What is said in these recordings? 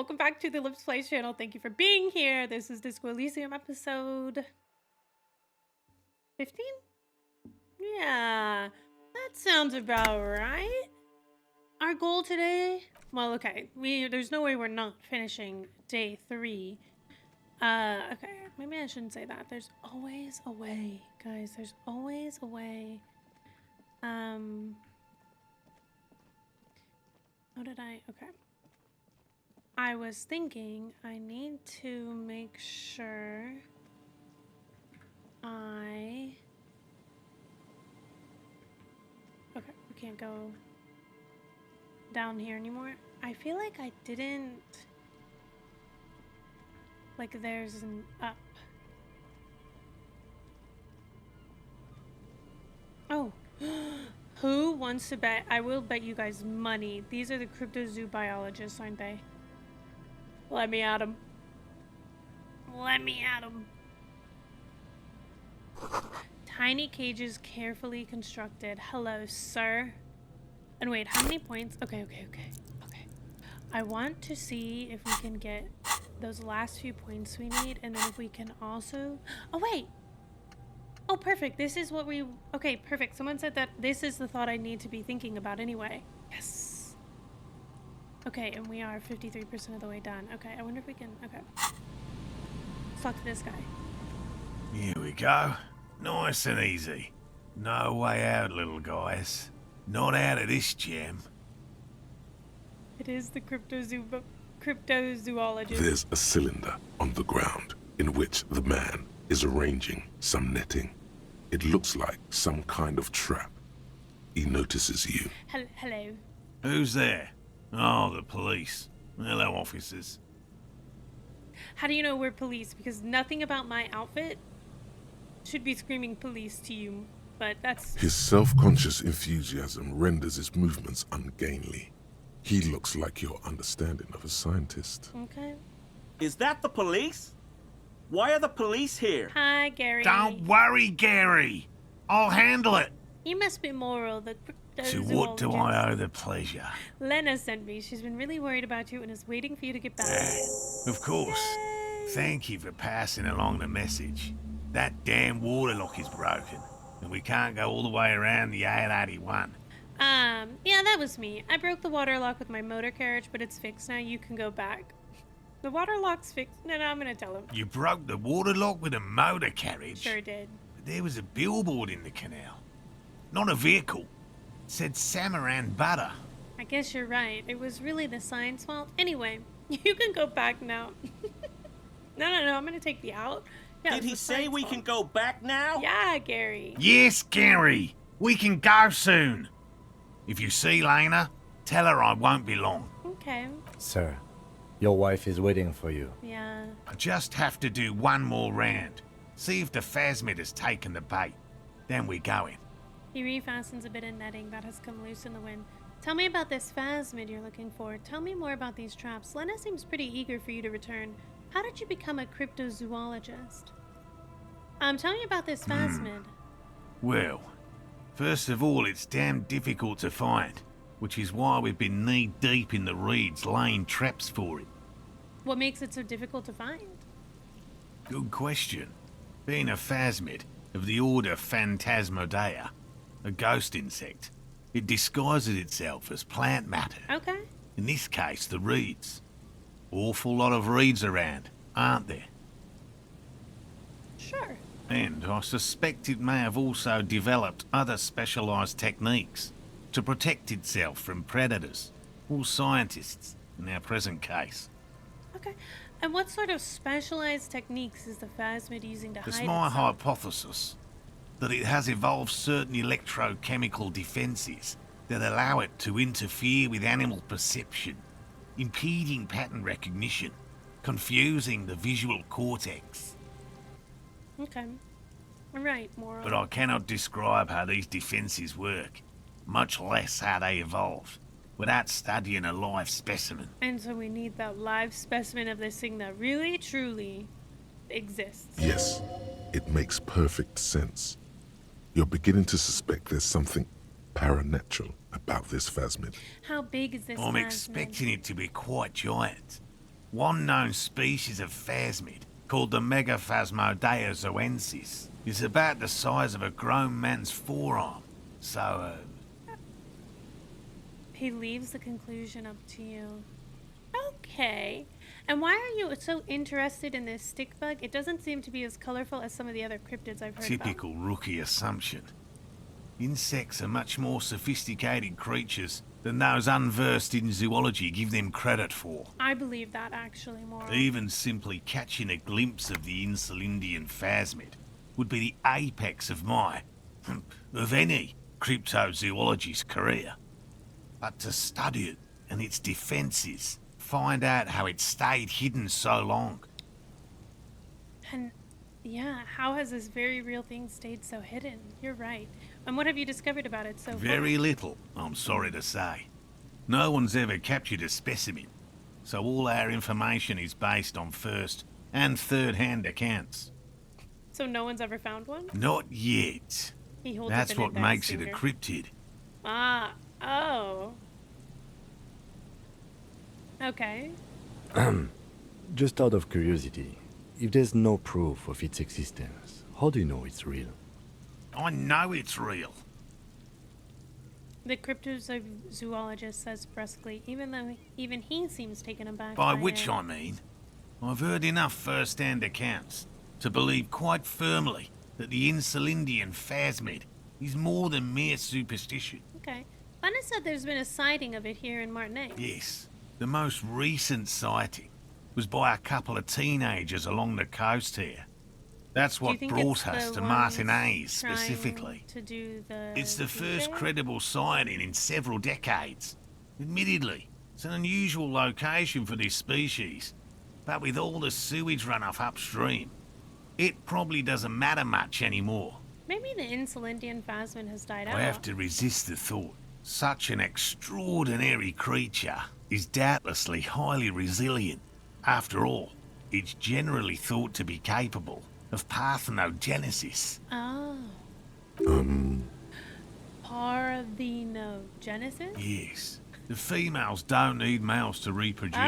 welcome back to the Lips Play channel. Thank you for being here. This is Disco Elysium episode 15? Yeah, that sounds about right. Our goal today, well, okay, there's no way we're not finishing day 3. Okay, maybe I shouldn't say that. There's always a way, guys. There's always a way. How did I, okay. I was thinking I need to make sure okay, we can't go down here anymore. I feel like I didn't, like there's an up. Oh, who wants to bet? I will bet you guys money. These are the cryptozoo biologists, aren't they? Let me at him. Let me at him. Tiny cages carefully constructed. Hello, sir. And wait, how many points? Okay. I want to see if we can get those last few points we need, and then if we can also... Oh, wait! Oh, perfect. This is what we... Okay, perfect. Someone said that this is the thought I need to be thinking about anyway. Yes. Okay, and we are 53% of the way done. Okay, I wonder if we can... Okay. Let's talk to this guy. Here we go. Nice and easy. No way out, little guys. Not out of this gem. It is the cryptozoologist. There's a cylinder on the ground in which the man is arranging some netting. It looks like some kind of trap. He notices you. Hello. Who's there? Oh, the police. Hello, officers. How do you know we're police? Because nothing about my outfit should be screaming police to you, but that's... His self-conscious enthusiasm renders his movements ungainly. He looks like your understanding of a scientist. Okay. Is that the police? Why are the police here? Hi, Gary. Don't worry, Gary. I'll handle it. You must be Moral, the To what do I owe the pleasure? Lena sent me. She's been really worried about you and is waiting for you to get back. Of course. Yay. Thank you for passing along the message. That damn water lock is broken, and we can't go all the way around the 881. Yeah, that was me. I broke the water lock with my motor carriage, but it's fixed now. You can go back. The water lock's fixed. No, I'm gonna tell him. You broke the water lock with a motor carriage? Sure did. But there was a billboard in the canal. Not a vehicle. It said Samaran Butter. I guess you're right. It was really the sign's fault. Anyway, you can go back now. No, I'm gonna take the out. Yeah, Did he say we can go back now? Yeah, Gary. Yes, Gary. We can go soon. If you see Lena, tell her I won't be long. Okay. Sir, your wife is waiting for you. Yeah. I just have to do one more round. See if the phasmid has taken the bait. Then we're going. He refastens a bit of netting that has come loose in the wind. Tell me about this phasmid you're looking for. Tell me more about these traps. Lena seems pretty eager for you to return. How did you become a cryptozoologist? Tell me about this phasmid. Well, first of all, it's damn difficult to find, which is why we've been knee-deep in the reeds laying traps for it. What makes it so difficult to find? Good question. Being a phasmid of the order Phantasmodea, a ghost insect, it disguises itself as plant matter. Okay. In this case, the reeds. Awful lot of reeds around, aren't there? Sure. And I suspect it may have also developed other specialised techniques to protect itself from predators, or scientists in our present case. Okay. And what sort of specialized techniques is the phasmid using to hide It's itself? my hypothesis that it has evolved certain electrochemical defences that allow it to interfere with animal perception, impeding pattern recognition, confusing the visual cortex. Okay. Right, Moral. But I cannot describe how these defences work, much less how they evolved, without studying a live specimen. And so we need that live specimen of this thing that really, truly exists. Yes, it makes perfect sense. You're beginning to suspect there's something paranatural about this phasmid. How big is this I'm phasmid? expecting it to be quite giant. one known species of phasmid, called the Megaphasmodeozoensis, is about the size of a grown man's forearm. So, He leaves the conclusion up to you. Okay. And why are you so interested in this stick bug? It doesn't seem to be as colorful as some of the other cryptids I've heard typical rookie assumption. Insects are much more sophisticated creatures than those unversed in zoology give them credit for. about. I believe that actually more. Even simply catching a glimpse of the Insulindian phasmid would be the apex of of any cryptozoologist's career. But to study it and its defences, find out how it stayed hidden so long. And yeah, how has this very real thing stayed so hidden? You're right. And what have you discovered about it so far? Very little, I'm sorry to say. No one's ever captured a specimen, so all our information is based on first and third-hand accounts. So no one's ever found one? Not yet. He holds That's up an what index makes it finger. a cryptid. Ah, oh. Okay. Just out of curiosity, if there's no proof of its existence, how do you know it's real? I know it's real. The cryptozoologist says brusquely, even though even he seems taken aback By by which it. I mean, I've heard enough first-hand accounts to believe quite firmly that the Insulindian phasmid is more than mere superstition. Okay. Lana said there's been a sighting of it here in Martinique. Yes, the most recent sighting was by a couple of teenagers along the coast here. That's Do you what think brought it's us the to ones Martinaise trying specifically. to do the It's the first DJ? credible sighting in several decades. Admittedly, it's an unusual location for this species, but with all the sewage runoff upstream, it probably doesn't matter much anymore. Maybe the Insulindian phasmid has died out. I have to resist the thought. Such an extraordinary creature is doubtlessly highly resilient. After all, it's generally thought to be capable of parthenogenesis. Oh. Parthenogenesis? Yes, the females don't need males to reproduce.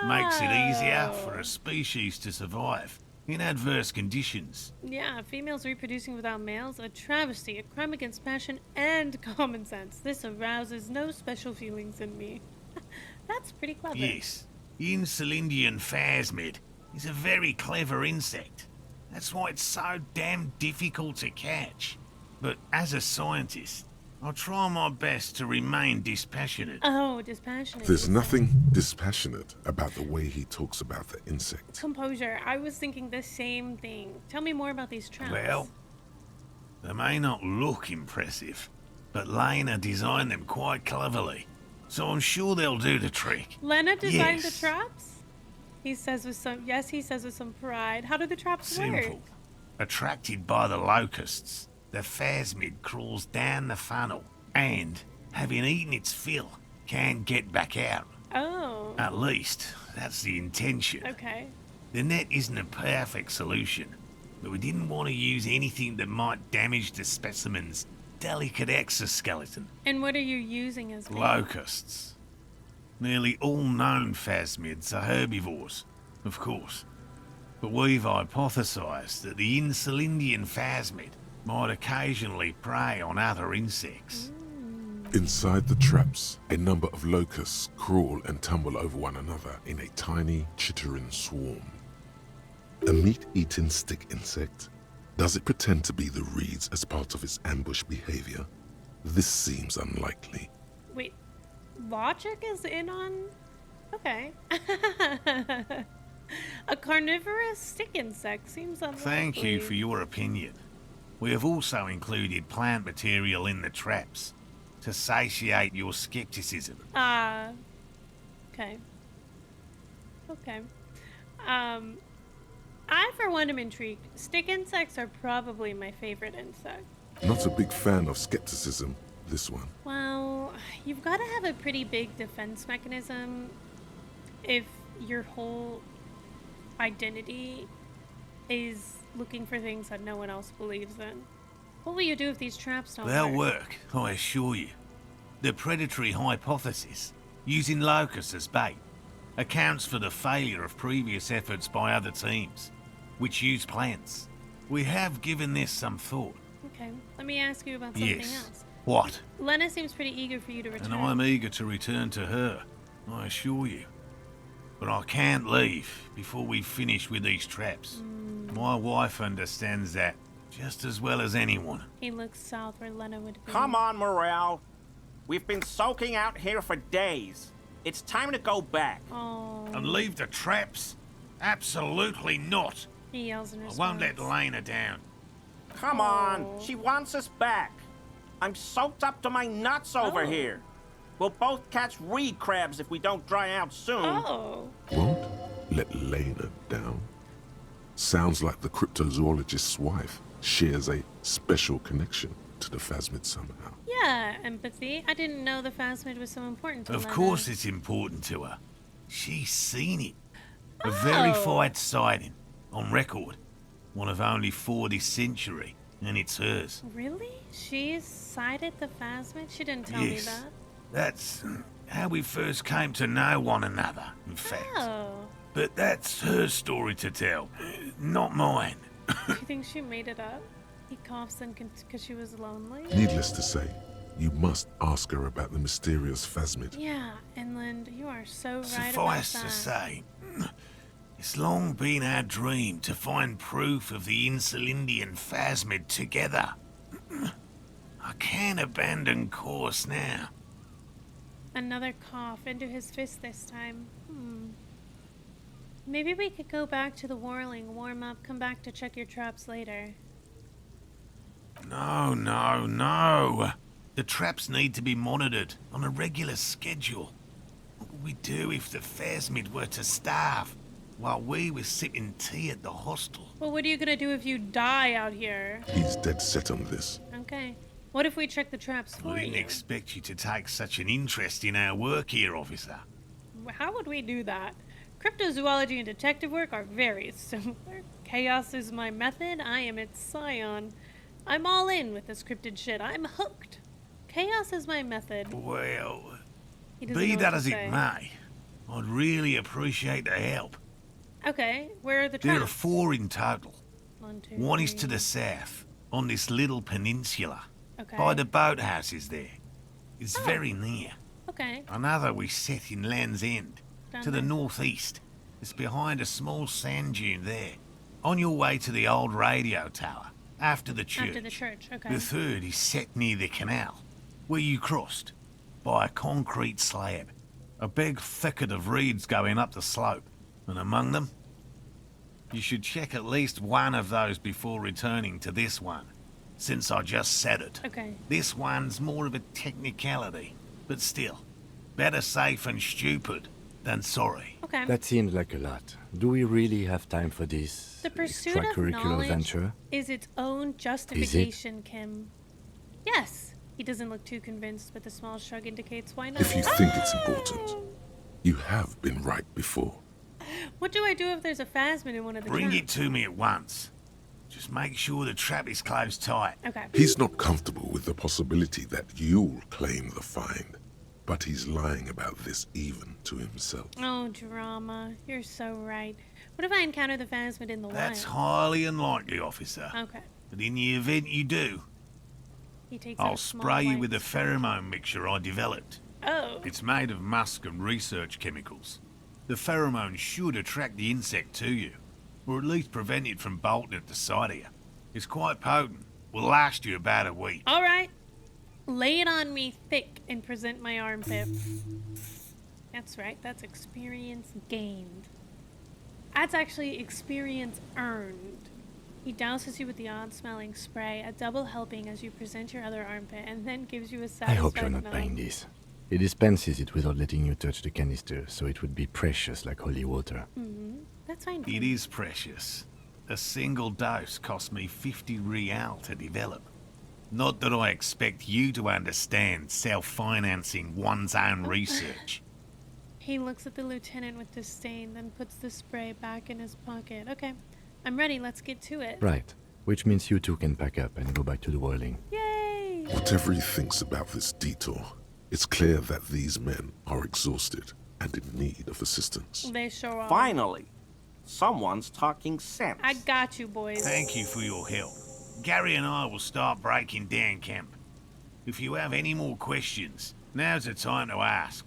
Makes it easier for a species to survive in adverse conditions. Yeah, females reproducing without males, a travesty, a crime against passion and common sense. This arouses no special feelings in me. That's pretty clever. Yes, the Insulindian phasmid is a very clever insect. That's why it's so damn difficult to catch. But as a scientist, I'll try my best to remain dispassionate. Oh, dispassionate. There's nothing dispassionate about the way he talks about the insect. Composure. I was thinking the same thing. Tell me more about these traps. Well, they may not look impressive, but Lena designed them quite cleverly, so I'm sure they'll do the trick. Lena designed Yes. the traps? He says with some pride. How do the traps work? Simple. Attracted by the locusts, the phasmid crawls down the funnel and, having eaten its fill, can't get back out. Oh. At least, that's the intention. Okay. The net isn't a perfect solution, but we didn't want to use anything that might damage the specimen's delicate exoskeleton. And what are you using as bait? Locusts. Nearly all known phasmids are herbivores, of course, but we've hypothesized that the Insulindian phasmid might occasionally prey on other insects. Inside the traps, a number of locusts crawl and tumble over one another in a tiny, chittering swarm. A meat-eating stick insect? Does it pretend to be the reeds as part of its ambush behavior? This seems unlikely. Wait, logic is in on... Okay. A carnivorous stick insect seems unlikely. Thank you for your opinion. We have also included plant material in the traps to satiate your skepticism. Okay. Okay. I, for one, am intrigued. Stick insects are probably my favorite insect. Not a big fan of skepticism, this one. Well, you've got to have a pretty big defense mechanism if your whole identity is looking for things that no one else believes in. What will you do if these traps don't They'll work? work, I assure you. The predatory hypothesis, using locusts as bait, accounts for the failure of previous efforts by other teams, which use plants. We have given this some thought. Okay, let me ask you about something Yes. else. What? Lena seems pretty eager for you to return. And I'm eager to return to her, I assure you. But I can't leave before we finish with these traps. My wife understands that just as well as anyone. He looks south where Lena would be. Come on, Morale. We've been soaking out here for days. It's time to go back. Oh, And leave the traps? Absolutely not. he yells in I response. won't let Lena down. Come on. She wants us back. I'm soaked up to my nuts over here. We'll both catch reed crabs if we don't dry out soon. Oh. Won't let Lena down. Sounds like the cryptozoologist's wife shares a special connection to the phasmid somehow. Yeah, empathy. I didn't know the phasmid was so important to Of Lena. course it's important to her. She's seen it. A verified sighting, on record. One of only 4 this century, and it's hers. Really? She sighted the phasmid? She didn't tell me Yes. that. That's how we first came to know one another, in fact. Oh. But that's her story to tell, not mine. You think she made it up? He coughs in because she was lonely? Needless to say, you must ask her about the mysterious phasmid. Yeah, Inland, you are so right Suffice about to that. say, it's long been our dream to find proof of the Insulindian phasmid together. I can't abandon course now. Another cough into his fist this time. Maybe we could go back to the Warling, warm up, come back to check your traps later. No, no, no. The traps need to be monitored on a regular schedule. What would we do if the phasmid were to starve while we were sipping tea at the hostel? Well, what are you gonna do if you die out here? He's dead set on this. Okay. What if we check the traps for I didn't you? expect you to take such an interest in our work here, officer. How would we do that? Cryptozoology and detective work are very similar. Chaos is my method. I am its scion. I'm all in with this cryptid shit. I'm hooked. Chaos is my method. Well, He doesn't be know that what as to it say. may, I'd really appreciate the help. Okay, where are the There are traps? 4 in total. 1, 2, One is to 3. the south, on this little peninsula, Okay. by the boathouses there. It's Oh. very near. Okay. Another we set in Land's End, Down to the there. northeast. It's behind a small sand dune there. On your way to the old radio tower, after the church. After the church, okay. The third is set near the canal, where you crossed, by a concrete slab. A big thicket of reeds going up the slope, and among them, you should check at least one of those before returning to this one, since I just said it. Okay. This one's more of a technicality, but still, better safe and stupid than sorry. Okay. That seems like a lot. Do we really have time for this The pursuit of extracurricular knowledge venture? is its own justification, Kim. Yes. He doesn't look too convinced, but the small shrug indicates why not. If you think it's important, you have been right before. What do I do if there's a phasmid in one of the Bring it traps? to me at once. Just make sure the trap is closed tight. Okay. He's not comfortable with the possibility that you'll claim the find, but he's lying about this even to himself. Oh, drama. You're so right. What if I encounter the phasmid in the That's wild? highly unlikely, officer. Okay. But in the event you do, He takes out I'll a small spray you white with a spray. pheromone mixture I developed. Oh. It's made of musk and research chemicals. The pheromone should attract the insect to you, or at least prevent it from bolting at the sight of you. It's quite potent. Will last you about a week. All right. Lay it on me thick and present my armpit. That's right. That's experience gained. That's actually experience earned. He douses you with the odd-smelling spray, a double helping as you present your other armpit, and then gives you a I satisfied hope you're not nod. buying this. He dispenses it without letting you touch the canister, so it would be precious like holy water. That's fine. It is precious. A single dose cost me 50 real to develop. Not that I expect you to understand self-financing one's own research. He looks at the lieutenant with disdain, then puts the spray back in his pocket. Okay, I'm ready. Let's get to it. Right. Which means you two can pack up and go back to the whirling. Yay! Whatever he thinks about this detour, it's clear that these men are exhausted. and in need of assistance. They sure are. Finally, someone's talking sense. I got you, boys. Thank you for your help. Gary and I will start breaking down camp. If you have any more questions, now's the time to ask.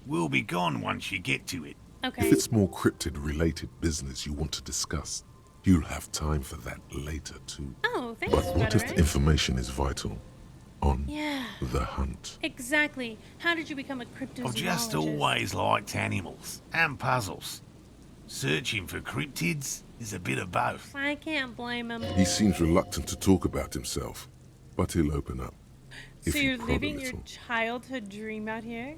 We'll be gone once you get to it. Okay. If it's more cryptid-related business you want to discuss, you'll have time for that later too. Oh, thanks, But what if the Frederick. information is vital? On Yeah. the hunt. Exactly. How did you become a cryptozoologist? I've just always liked animals and puzzles. Searching for cryptids is a bit of both. I can't blame him. He seems reluctant to talk about himself, but he'll open up. if So you you're prod a living your little. childhood dream out here?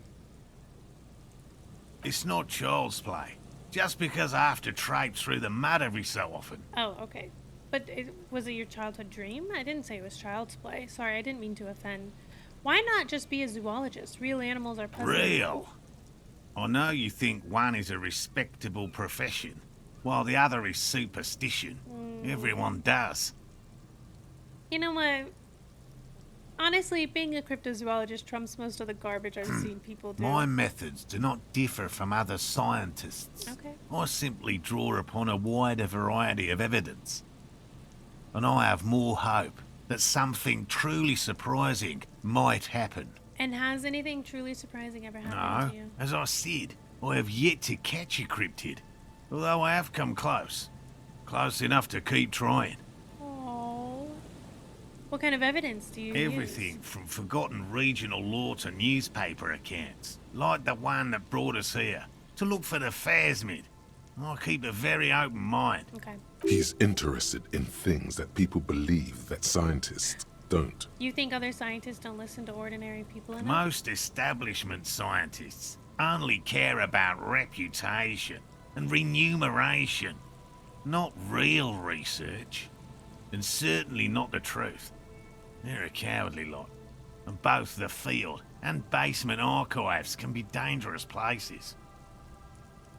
It's not child's play. Just because I have to traipse through the mud every so often. Oh, okay. But was it your childhood dream? I didn't say it was child's play. Sorry, I didn't mean to offend. Why not just be a zoologist? Real animals are puzzling. Real. I know you think one is a respectable profession, while the other is superstition. Everyone does. You know what? Honestly, being a cryptozoologist trumps most of the garbage I've seen people do. My methods do not differ from other scientists. Okay. I simply draw upon a wider variety of evidence. And I have more hope that something truly surprising might happen. And has anything truly surprising ever happened No, to you? as I said, I have yet to catch a cryptid. Although I have come close. Close enough to keep trying. Oh. What kind of evidence do you Everything from forgotten regional lore to newspaper accounts, like the one that brought us here, to look for the phasmid. I keep a very open mind. use? Okay. He's interested in things that people believe that scientists don't. You think other scientists don't listen to ordinary people enough? Most establishment scientists only care about reputation and remuneration, not real research, and certainly not the truth. They're a cowardly lot, and both the field and basement archives can be dangerous places.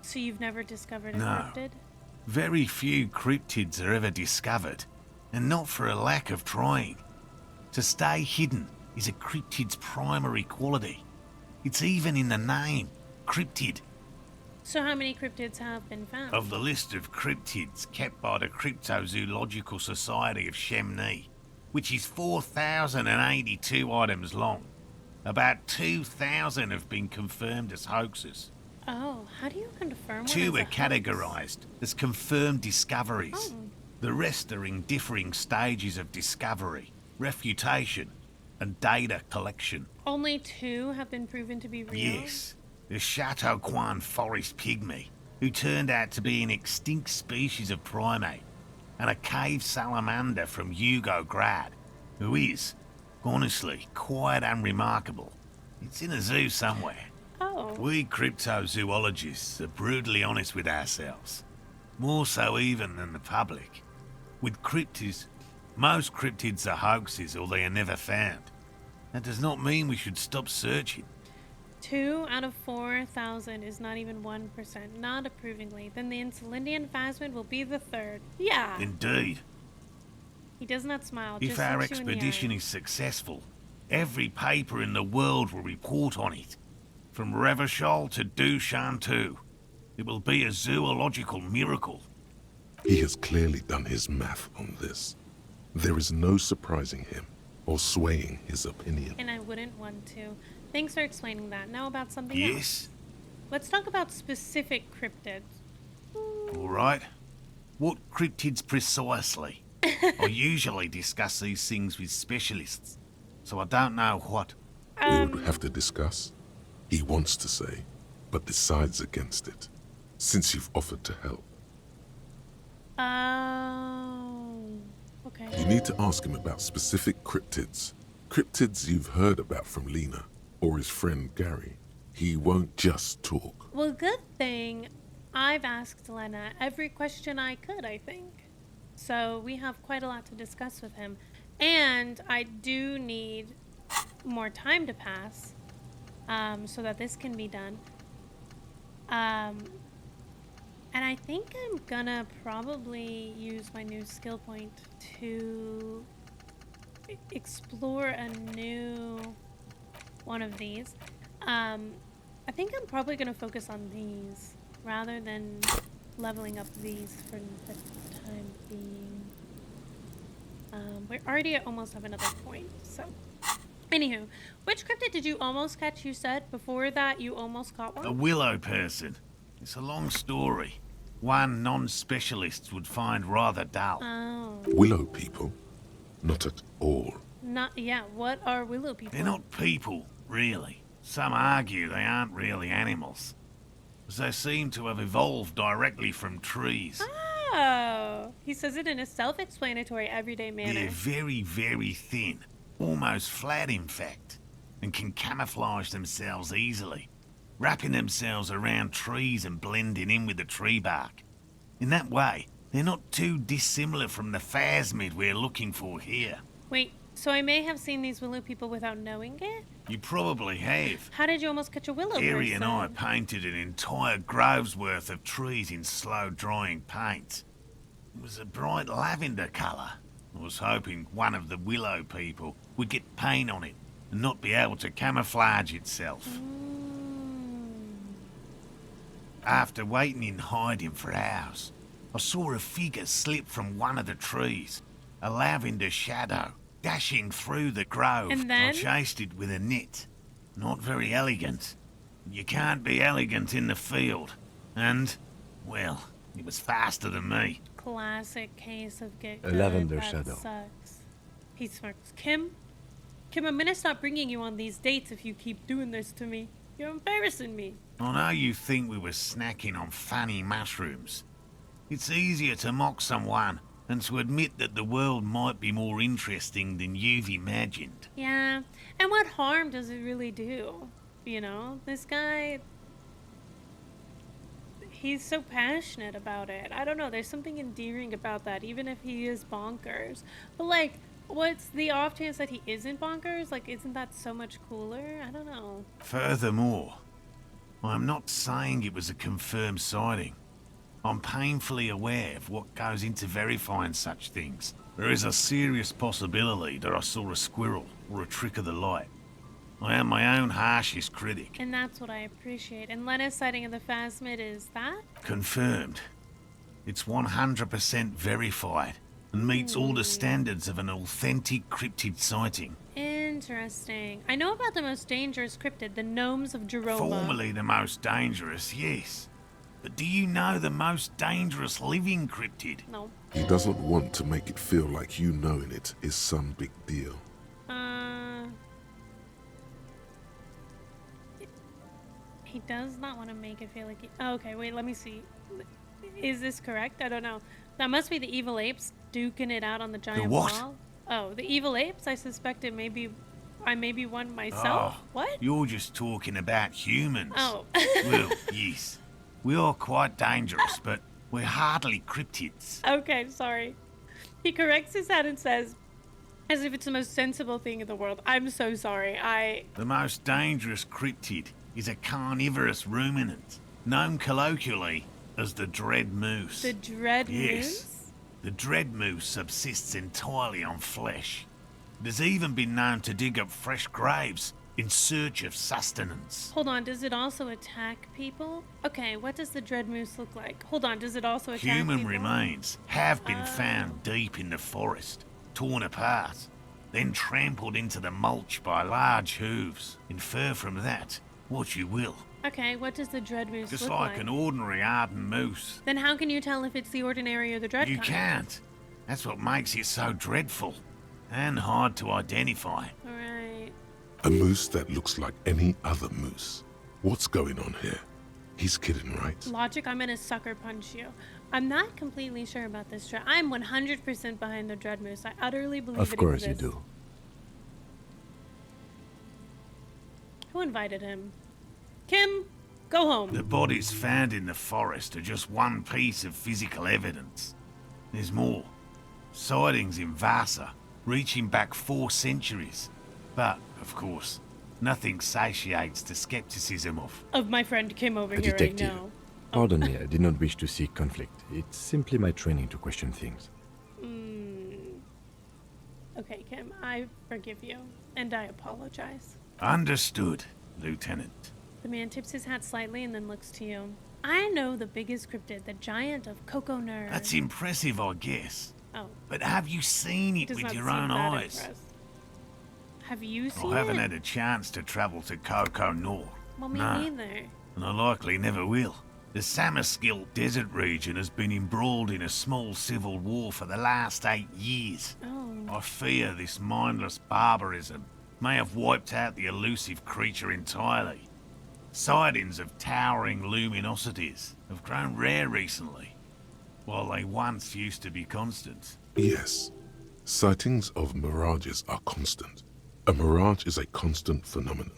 So you've never discovered a No. cryptid? Very few cryptids are ever discovered, and not for a lack of trying. To stay hidden is a cryptid's primary quality. It's even in the name, cryptid. So how many cryptids have been found? Of the list of cryptids kept by the Cryptozoological Society of Jamais, which is 4,082 items long, about 2,000 have been confirmed as hoaxes. Oh, how do you confirm one Two is a are hoax? categorized as confirmed discoveries. Oh. The rest are in differing stages of discovery, refutation, and data collection. Only 2 have been proven to be real? Yes, the Chateau Quan forest pygmy, who turned out to be an extinct species of primate, and a cave salamander from Yugograd, who is, honestly, quite unremarkable. It's in a zoo somewhere. Oh. We cryptozoologists are brutally honest with ourselves, more so even than the public. With cryptids, most cryptids are hoaxes or they are never found. That does not mean we should stop searching. 2 out of 4,000 is not even 1%. Not approvingly. Then the Insulindian phasmid will be the 3rd. Yeah. Indeed, He does not smile. if just our looks you in the expedition eye. is successful, every paper in the world will report on it. From Revachol to Duchanteau. It will be a zoological miracle. He has clearly done his math on this. There is no surprising him or swaying his opinion. And I wouldn't want to. Thanks for explaining that. Now about something else. Yes? Let's talk about specific cryptids. All right. What cryptids precisely? I usually discuss these things with specialists, so I don't know what. We would have to discuss. He wants to say, but decides against it, since you've offered to help. Oh. Okay. You need to ask him about specific cryptids. Cryptids you've heard about from Lena or his friend Gary. He won't just talk. Well, good thing I've asked Lena every question I could, I think. So we have quite a lot to discuss with him. And I do need more time to pass so that this can be done. And I think I'm gonna probably use my new skill point to explore a new one of these. I think I'm probably going to focus on these rather than leveling up these for the time being. We're already at almost have another point, so. Anywho, which cryptid did you almost catch, you said? Before that, you almost caught A one? willow person. It's a long story. One non-specialists would find rather dull. Oh. Willow people? Not at all. Not, yeah, what are willow people? They're not people, really. Some argue they aren't really animals, as they seem to have evolved directly from trees. Oh. He says it in a self-explanatory, everyday manner. They're very, very thin, almost flat in fact, and can camouflage themselves easily, wrapping themselves around trees and blending in with the tree bark. In that way, they're not too dissimilar from the phasmid we're looking for here. Wait, so I may have seen these willow people without knowing it? You probably have. How did you almost catch a willow Gary person? and I painted an entire grove's worth of trees in slow-drying paint. It was a bright lavender colour. I was hoping one of the willow people would get paint on it and not be able to camouflage itself. After waiting in hiding for hours, I saw a figure slip from one of the trees, a lavender shadow, dashing through the grove. And then? I chased it with a net. Not very elegant. You can't be elegant in the field. And, well, it was faster than me. Classic case of get A good, lavender that shadow. sucks. He smirks. Kim, I'm gonna stop bringing you on these dates if you keep doing this to me. You're embarrassing me. I know you think we were snacking on funny mushrooms. It's easier to mock someone than to admit that the world might be more interesting than you've imagined. Yeah, and what harm does it really do? You know, this guy, he's so passionate about it. I don't know, there's something endearing about that, even if he is bonkers. But like, what's the off chance that he isn't bonkers? Like, isn't that so much cooler? I don't know. Furthermore, I'm not saying it was a confirmed sighting. I'm painfully aware of what goes into verifying such things. There is a serious possibility that I saw a squirrel or a trick of the light. I am my own harshest critic. And that's what I appreciate. And Lena's sighting of the phasmid is that? Confirmed. It's 100% verified and meets all the standards of an authentic cryptid sighting. Interesting. I know about the most dangerous cryptid, the gnomes of Jeroma. Formerly the most dangerous, yes. But do you know the most dangerous living cryptid? No. He doesn't want to make it feel like you knowing it is some big deal. He does not want to make it feel like he... Oh, okay, wait, let me see. Is this correct? I don't know. That must be the evil apes duking it out on the giant what? wall. Oh, the evil apes? I suspect it may be... I may be one myself? Oh, What? You're just talking about humans. Oh. Well, yes. We are quite dangerous, but we're hardly cryptids. Okay, sorry. He corrects his head and says, as if it's the most sensible thing in the world, I'm so sorry, The most dangerous cryptid is a carnivorous ruminant, known colloquially as the dread moose. The dread Yes. moose? The dread moose subsists entirely on flesh. It has even been known to dig up fresh graves in search of sustenance. Hold on, does it also attack people? Okay, what does the dread moose look like? Hold on, does it also attack Human people? remains have been found deep in the forest, torn apart, then trampled into the mulch by large hooves. Infer from that what you will. Okay, what does the dread moose Just look like an ordinary ardent moose. Then how can you tell if it's the ordinary or the dread You kind? can't. That's what makes it so dreadful and hard to identify. Alright. A moose that looks like any other moose. What's going on here? He's kidding, right? Logic, I'm gonna sucker punch you. I'm not completely sure about this dread. I'm 100% behind the dread moose. I utterly believe Of it course you exists. do. Who invited him? Kim, go home. The bodies found in the forest are just one piece of physical evidence. There's more. Sightings in Vasa, reaching back 4 centuries. But, of course, nothing satiates the skepticism of My friend Kim over A here, detective. I know. Pardon me, I did not wish to seek conflict. It's simply my training to question things. Okay, Kim, I forgive you. And I apologize. Understood, Lieutenant. The man tips his hat slightly and then looks to you. I know the biggest cryptid, the giant of Coco Nerve. That's impressive, I guess. Oh. But have you seen He it does with not your seem own that eyes? impressed. Have you seen I haven't it? had a chance to travel to Coco North. Well, me No. neither. And I likely never will. The Samarskill desert region has been embroiled in a small civil war for the last 8 years. Oh. I fear this mindless barbarism may have wiped out the elusive creature entirely. Sightings of towering luminosities have grown rare recently, while they once used to be constant. Yes, sightings of mirages are constant. A mirage is a constant phenomenon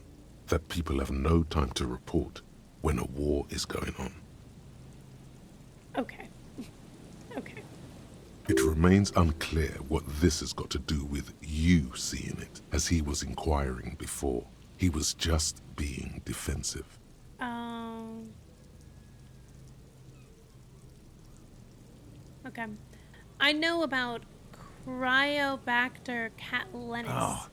that people have no time to report when a war is going on. Okay. Okay. It remains unclear what this has got to do with you seeing it, as he was inquiring before. He was just being defensive. Okay. I know about Cryobacter catlenis. Oh,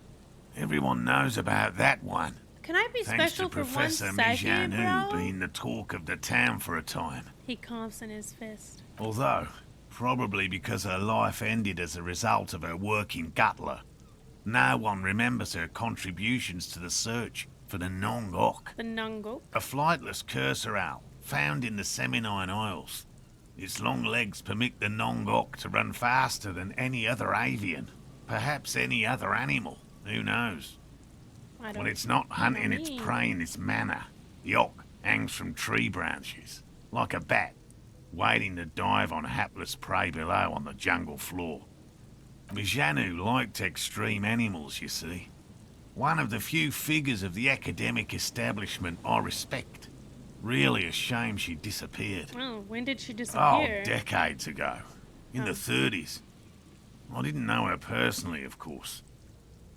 everyone knows about that one. Can I be Thanks special to for one Professor second, Mijanu bro? being the talk of the town for a time. He coughs in his fist. Although, probably because her life ended as a result of her work in Gutler, no one remembers her contributions to the search for the Nongok, The Nungok. a flightless cursor owl found in the Seminine Isles. Its long legs permit the Nongok to run faster than any other avian, perhaps any other animal, who knows? I don't When it's not hunting its mean. prey in this manner, the Ock hangs from tree branches, like a bat, waiting to dive on hapless prey below on the jungle floor. Mijanu liked extreme animals, you see. One of the few figures of the academic establishment I respect. Really a shame she disappeared. Oh, when did she Oh, disappear? decades ago. In the 30s. I didn't know her personally, of course.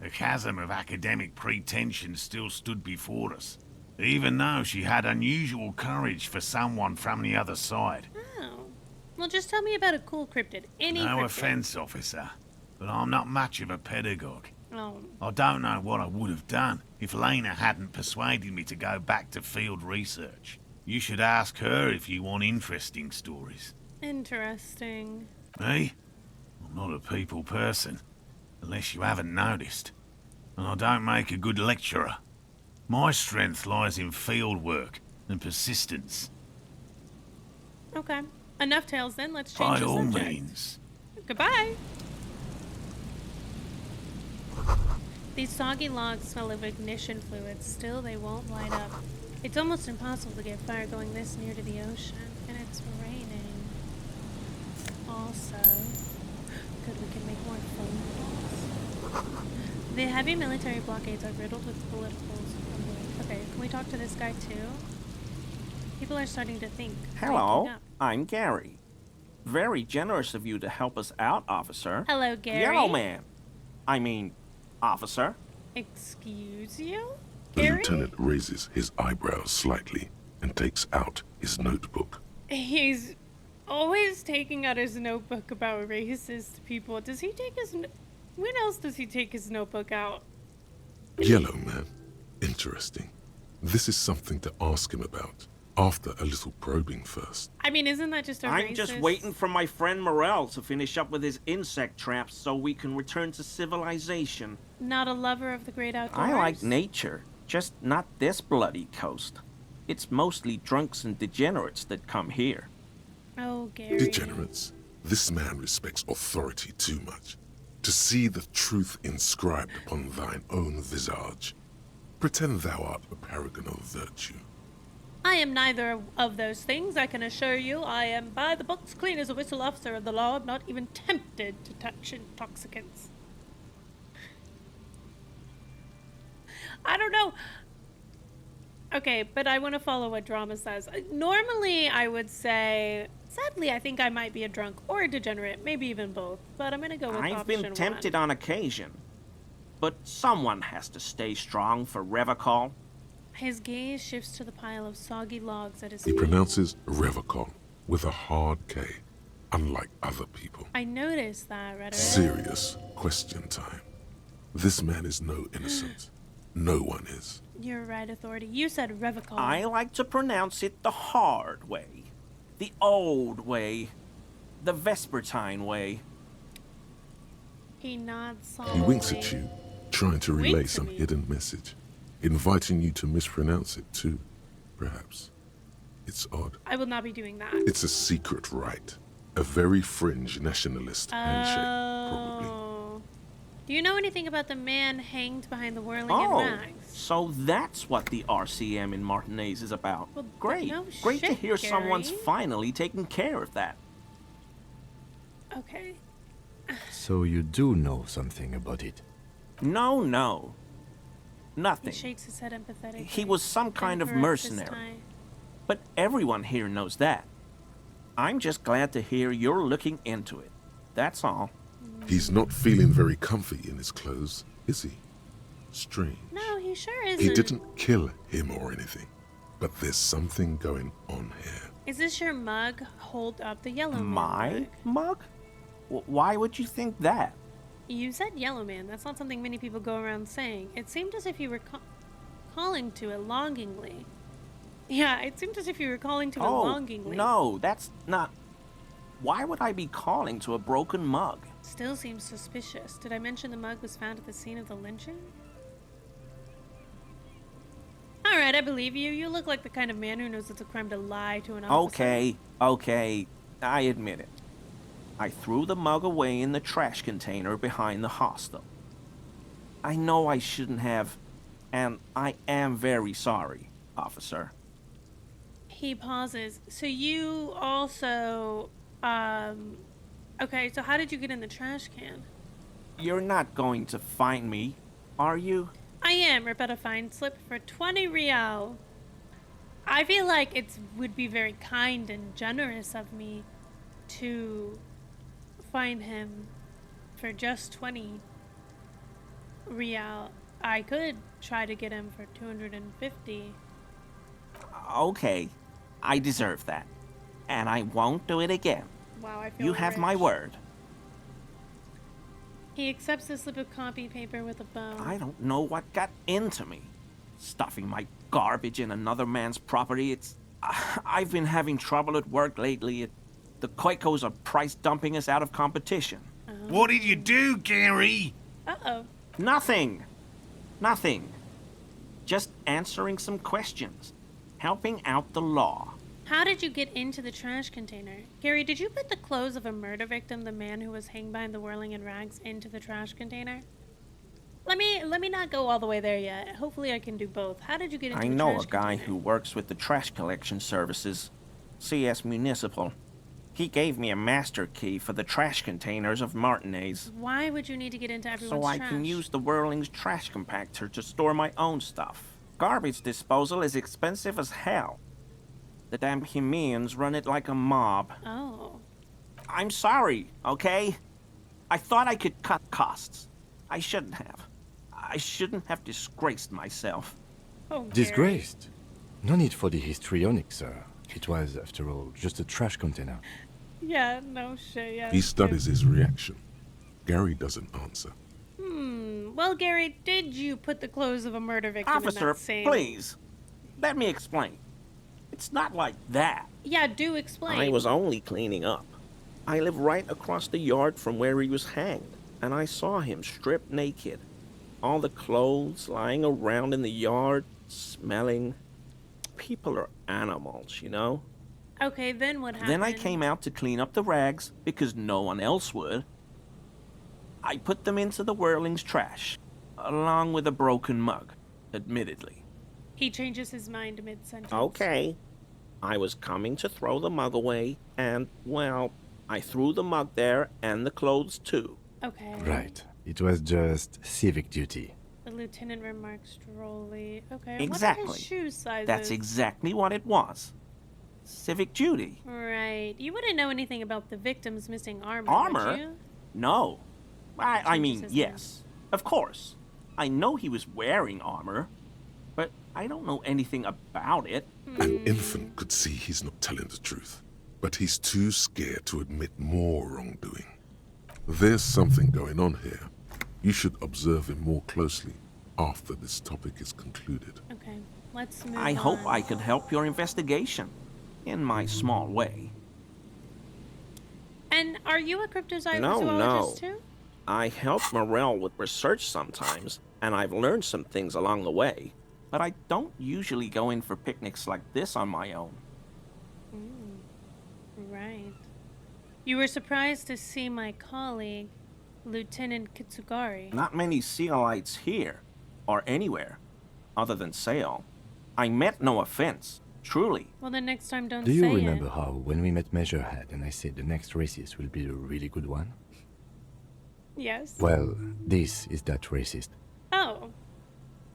The chasm of academic pretension still stood before us, even though she had unusual courage for someone from the other side. Oh. Well, just tell me about a cool cryptid. Any No cryptid. offense, officer, but I'm not much of a pedagogue. Oh. I don't know what I would have done if Lena hadn't persuaded me to go back to field research. You should ask her if you want interesting stories. Interesting. Me? I'm not a people person, unless you haven't noticed. And I don't make a good lecturer. My strength lies in field work and persistence. Okay. Enough tales then. Let's change By the all subject. means. Goodbye. These soggy logs smell of ignition fluid. Still, they won't light up. It's almost impossible to get fire going this near to the ocean. And it's raining. Also, good, we can make more phone calls. The heavy military blockades are riddled with bullet holes. Okay, can we talk to this guy too? People are starting to think. Hello, waking up. I'm Gary. Very generous of you to help us out, officer. Hello, Gary. Yellow man. I mean, officer. Excuse you? The Gary? lieutenant raises his eyebrows slightly and takes out his notebook. He's always taking out his notebook about racist people. Does he take his... When else does he take his notebook out? Yellow man. Interesting. This is something to ask him about. After a little probing first. I mean, isn't that just a I'm racist? just waiting for my friend Morel to finish up with his insect traps so we can return to civilization. Not a lover of the great outdoors? I like nature, just not this bloody coast. It's mostly drunks and degenerates that come here. Oh, Gary. Degenerates. This man respects authority too much. To see the truth inscribed upon thine own visage. Pretend thou art a paragon of virtue. I am neither of those things, I can assure you. I am by the books, clean as a whistle, officer of the law. I'm not even tempted to touch intoxicants. I don't know. Okay, but I want to follow what Drama says. Normally, I would say... Sadly, I think I might be a drunk or a degenerate, maybe even both. But I'm going to go with I've option been tempted one. on occasion. But someone has to stay strong for Revacol. His gaze shifts to the pile of soggy logs at his He feet. pronounces Revacol with a hard K, unlike other people. I noticed that, rhetoric. Serious question time. This man is no innocent. No one is. You're right, Authority. You said revocol. I like to pronounce it the hard way. The old way. The Vespertine way. He nods He solemnly. winks at you, trying to relay Winks at some me. hidden message, inviting you to mispronounce it too, perhaps. It's odd. I will not be doing that. It's a secret rite. A very fringe nationalist handshake, probably. Oh. Do you know anything about the man hanged behind the whirling Oh, in rags? so that's what the RCM in Martinez is about. Well, Great. no Great to shit, hear someone's Gary. finally taking care of that. Okay. So you do know something about it. No. He Nothing. shakes his head empathetically. He was some kind of Then corrects his mercenary. tie. But everyone here knows that. I'm just glad to hear you're looking into it. That's all. He's not feeling very comfy in his clothes, is he? Strange. No, he sure isn't. He didn't kill him or anything, but there's something going on here. Is this your mug? Hold up the yellow man My mug. mug? Why would you think that? You said yellow man. That's not something many people go around saying. It seemed as if you were calling to it longingly. Yeah, it seemed as if you were calling to it longingly. no, that's not... Why would I be calling to a broken mug? Still seems suspicious. Did I mention the mug was found at the scene of the lynching? Alright, I believe you. You look like the kind of man who knows it's a crime to lie to an officer. Okay, I admit it. I threw the mug away in the trash container behind the hostel. I know I shouldn't have, and I am very sorry, officer. He pauses. So you also, okay, so how did you get in the trash can? You're not going to find me, are you? I am. Rip out a fine slip for 20 real. I feel like it would be very kind and generous of me to find him for just 20 real. I could try to get him for 250. Okay, I deserve that. And I won't do it again. Wow, I feel You have my rich. word. He accepts the slip of copy paper with a bow. I don't know what got into me. Stuffing my garbage in another man's property, I've been having trouble at work lately. The Koikos are price dumping us out of competition. What did you do, Gary? Uh-oh. Nothing. Just answering some questions. Helping out the law. How did you get into the trash container? Gary, did you put the clothes of a murder victim, the man who was hanged behind the whirling in rags, into the trash container? Let me not go all the way there yet. Hopefully I can do both. How did you get into I the know trash a guy container? who works with the trash collection services, CS Municipal. He gave me a master key for the trash containers of Martinez, Why would you need to get into everyone's so I trash? can use the Whirling's trash compactor to store my own stuff. Garbage disposal is expensive as hell. The damn Hemians run it like a mob. Oh. I'm sorry, okay? I thought I could cut costs. I shouldn't have. I shouldn't have disgraced myself. Oh, Gary. Disgraced? No need for the histrionic, sir. It was, after all, just a trash container. Yeah, no shit, yeah. He studies his reaction. Gary doesn't answer. Well, Gary, did you put the clothes of a murder victim Officer, in that same... please, let me explain. It's not like that. Yeah, do explain. I was only cleaning up. I live right across the yard from where he was hanged, and I saw him stripped naked. All the clothes lying around in the yard, smelling. People are animals, you know? Okay, then what happened? Then I came out to clean up the rags because no one else would. I put them into the Whirling's trash, along with a broken mug, admittedly. He changes his mind mid-sentence. Okay. I was coming to throw the mug away, and, well, I threw the mug there and the clothes too. Okay. Right. It was just civic duty. The lieutenant remarks drolly. Okay. Exactly. What are his shoe sizes? That's exactly what it was. Civic duty. Right. You wouldn't know anything about the victim's missing armor, Armor? would you? No. I mean, Changes his yes. Of course. I know he was wearing armor, but I don't know anything about it. An infant could see he's not telling the truth, but he's too scared to admit more wrongdoing. There's something going on here. You should observe him more closely. after this topic is concluded. Okay, let's move I hope on. I could help your investigation in my small way. And are you a cryptozoologist No. too? I help Morel with research sometimes, and I've learned some things along the way. But I don't usually go in for picnics like this on my own. Right. You were surprised to see my colleague, Lieutenant Kitsugari. Not many sealites here, or anywhere, other than Sail. I meant no offense, truly. Well, then next time don't Do say you it. remember how, when we met Measurehead and I said the next racist will be a really good one? Yes. Well, this is that racist. Oh.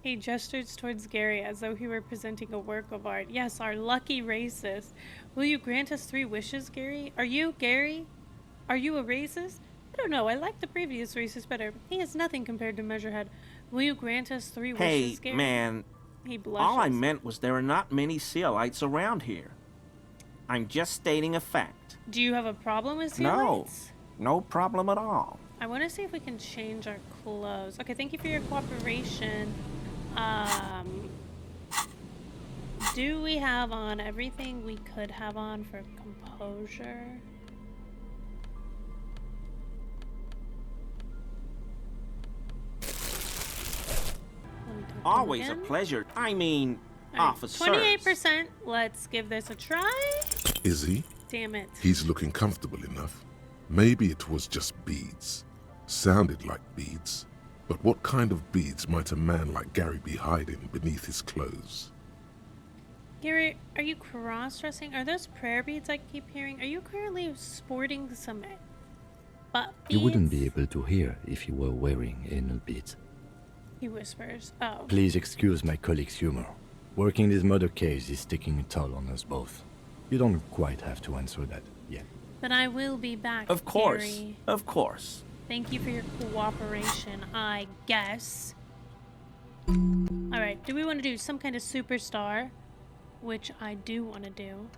He gestures towards Gary as though he were presenting a work of art. Yes, our lucky racist. Will you grant us 3 wishes, Gary? Are you, Gary? Are you a racist? I don't know. I like the previous racist better. He is nothing compared to Measurehead. Will you grant us 3 Hey, wishes, Gary? man, He blushes. all I meant was there are not many sealites around here. I'm just stating a fact. Do you have a problem with sea No, lights? no problem at all. I want to see if we can change our clothes. Okay, thank you for your cooperation. Do we have on everything we could have on for composure? Let me talk to him Always a again. pleasure. I mean, All right, officers. 28%. Let's give this a try. Is he? Damn it. He's looking comfortable enough. Maybe it was just beads. Sounded like beads. But what kind of beads might a man like Gary be hiding beneath his clothes? Gary, are you cross-dressing? Are those prayer beads I keep hearing? Are you currently sporting some butt beads? You wouldn't be able to hear if you were wearing anal beads. He whispers. Oh. Please excuse my colleague's humor. Working this murder case is taking a toll on us both. You don't quite have to answer that yet. But I will be back, Of course, Gary. of course. Thank you for your cooperation, I guess. Alright, do we want to do some kind of superstar? Which I do want to do.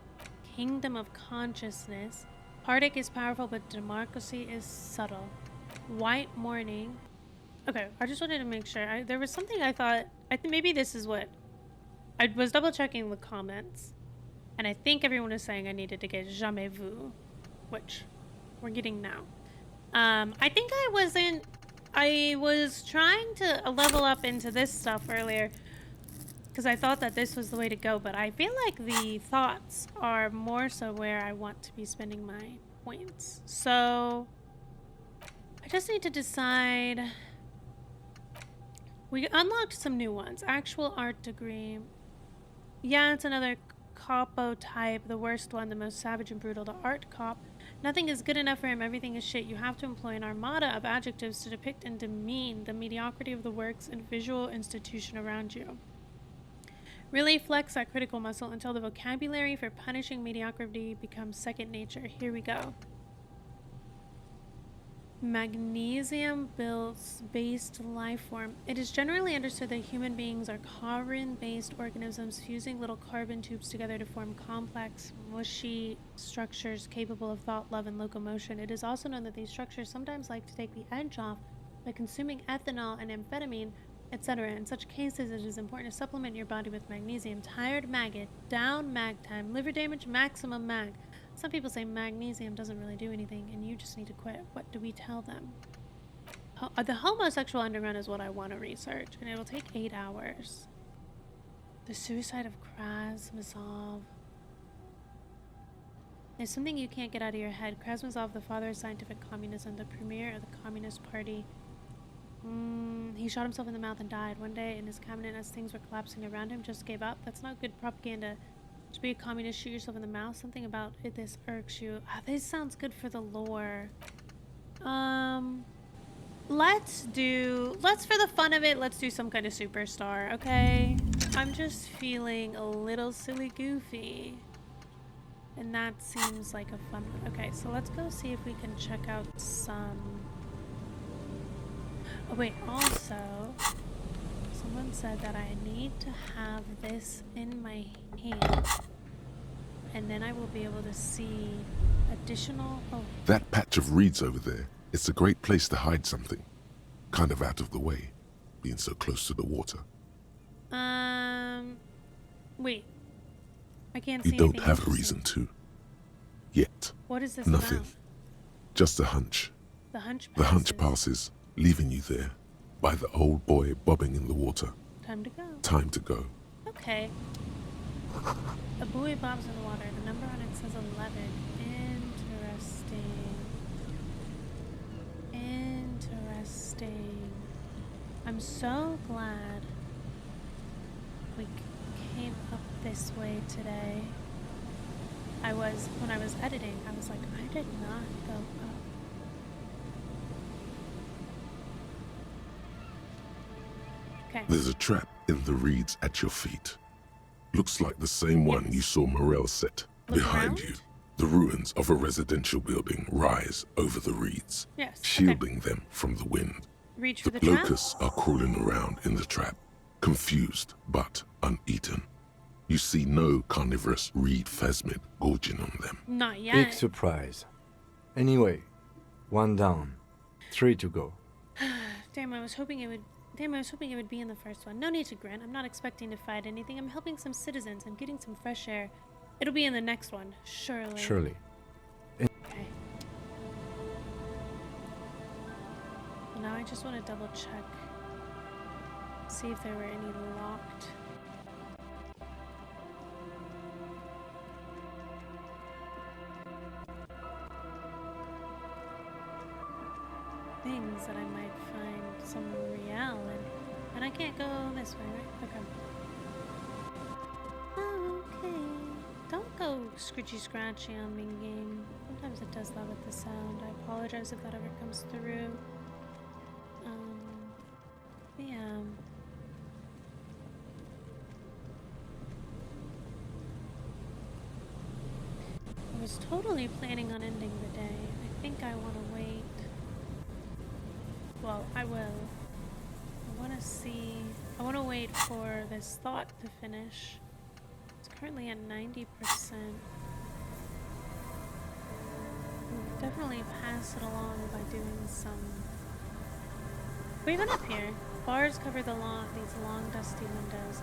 Kingdom of Consciousness. Heartache is powerful, but democracy is subtle. White Morning. Okay, I just wanted to make sure. There was something I thought... I think maybe this is what... I was double checking the comments. And I think everyone was saying I needed to get Jamais Vu. Which we're getting now. I think I was trying to level up into this stuff earlier because I thought that this was the way to go, but I feel like the thoughts are more so where I want to be spending my points. So I just need to decide. We unlocked some new ones. Actual art degree. Yeah, it's another capo type, the worst one, the most savage and brutal, the art cop. Nothing is good enough for him, everything is shit. You have to employ an armada of adjectives to depict and demean the mediocrity of the works and visual institution around you. Really flex that critical muscle until the vocabulary for punishing mediocrity becomes second nature. Here we go. Magnesium-based life form. It is generally understood that human beings are carbon-based organisms fusing little carbon tubes together to form complex, mushy structures capable of thought, love, and locomotion. It is also known that these structures sometimes like to take the edge off by consuming ethanol and amphetamine, etc. In such cases, it is important to supplement your body with magnesium. Tired maggot, down mag time, liver damage, maximum mag. Some people say magnesium doesn't really do anything and you just need to quit. What do we tell them? The homosexual underground is what I want to research, and it will take 8 hours. The suicide of Krasnozov. There's something you can't get out of your head. Krasnozov, the father of scientific communism, the premier of the Communist Party. He shot himself in the mouth and died. One day in his cabinet as things were collapsing around him, just gave up. That's not good propaganda. To be a communist, shoot yourself in the mouth. Something about it, this irks you. This sounds good for the lore. Let's for the fun of it, let's do some kind of superstar, okay? I'm just feeling a little silly goofy. And that seems like a fun one. Okay, so let's go see if we can check out some... Oh wait, also, someone said that I need to have this in my hand. And then I will be able to see additional... Oh. That patch of reeds over there, it's a great place to hide something. Kind of out of the way. being so close to the water. Wait. I can't see You don't anything have a interesting. reason to. Yet. What is this Nothing. about? Just a hunch. The hunch passes. The hunch passes, leaving you there, by the old boy bobbing in the water. Time to go. Time to go. Okay. A buoy bobs in the water. The number on it says 11. Interesting. I'm so glad we came up this way today. When I was editing, I was like, I did not go up. Okay. There's a trap in the reeds at your feet. Looks like the same one you saw Morel set. Look Behind around? you, the ruins of a residential building rise over the reeds, Yes. shielding them from the wind. Reach for The the trap. locusts are crawling around in the trap, confused but uneaten. You see no carnivorous reed phasmid gorging on them. Not yet. Big surprise. Anyway, 1 down. 3 to go. Damn, I was hoping it would be in the first one. No need to grin. I'm not expecting to fight anything. I'm helping some citizens. I'm getting some fresh air. It'll be in the next one, surely. Surely. Okay. Well, now I just want to double check. See if there were any locked. Things that I might find some real in. And I can't go this way, right? Okay. Okay. Don't go scritchy scratchy on me, game. Sometimes it does that with the sound. I apologize if that ever comes through. Yeah. I was totally planning on ending the day. I think I want to wait. Well, I will. I want to wait for this thought to finish. It's currently at 90%. We'll definitely pass it along by doing some... We're even up here. Bars cover these long, dusty windows.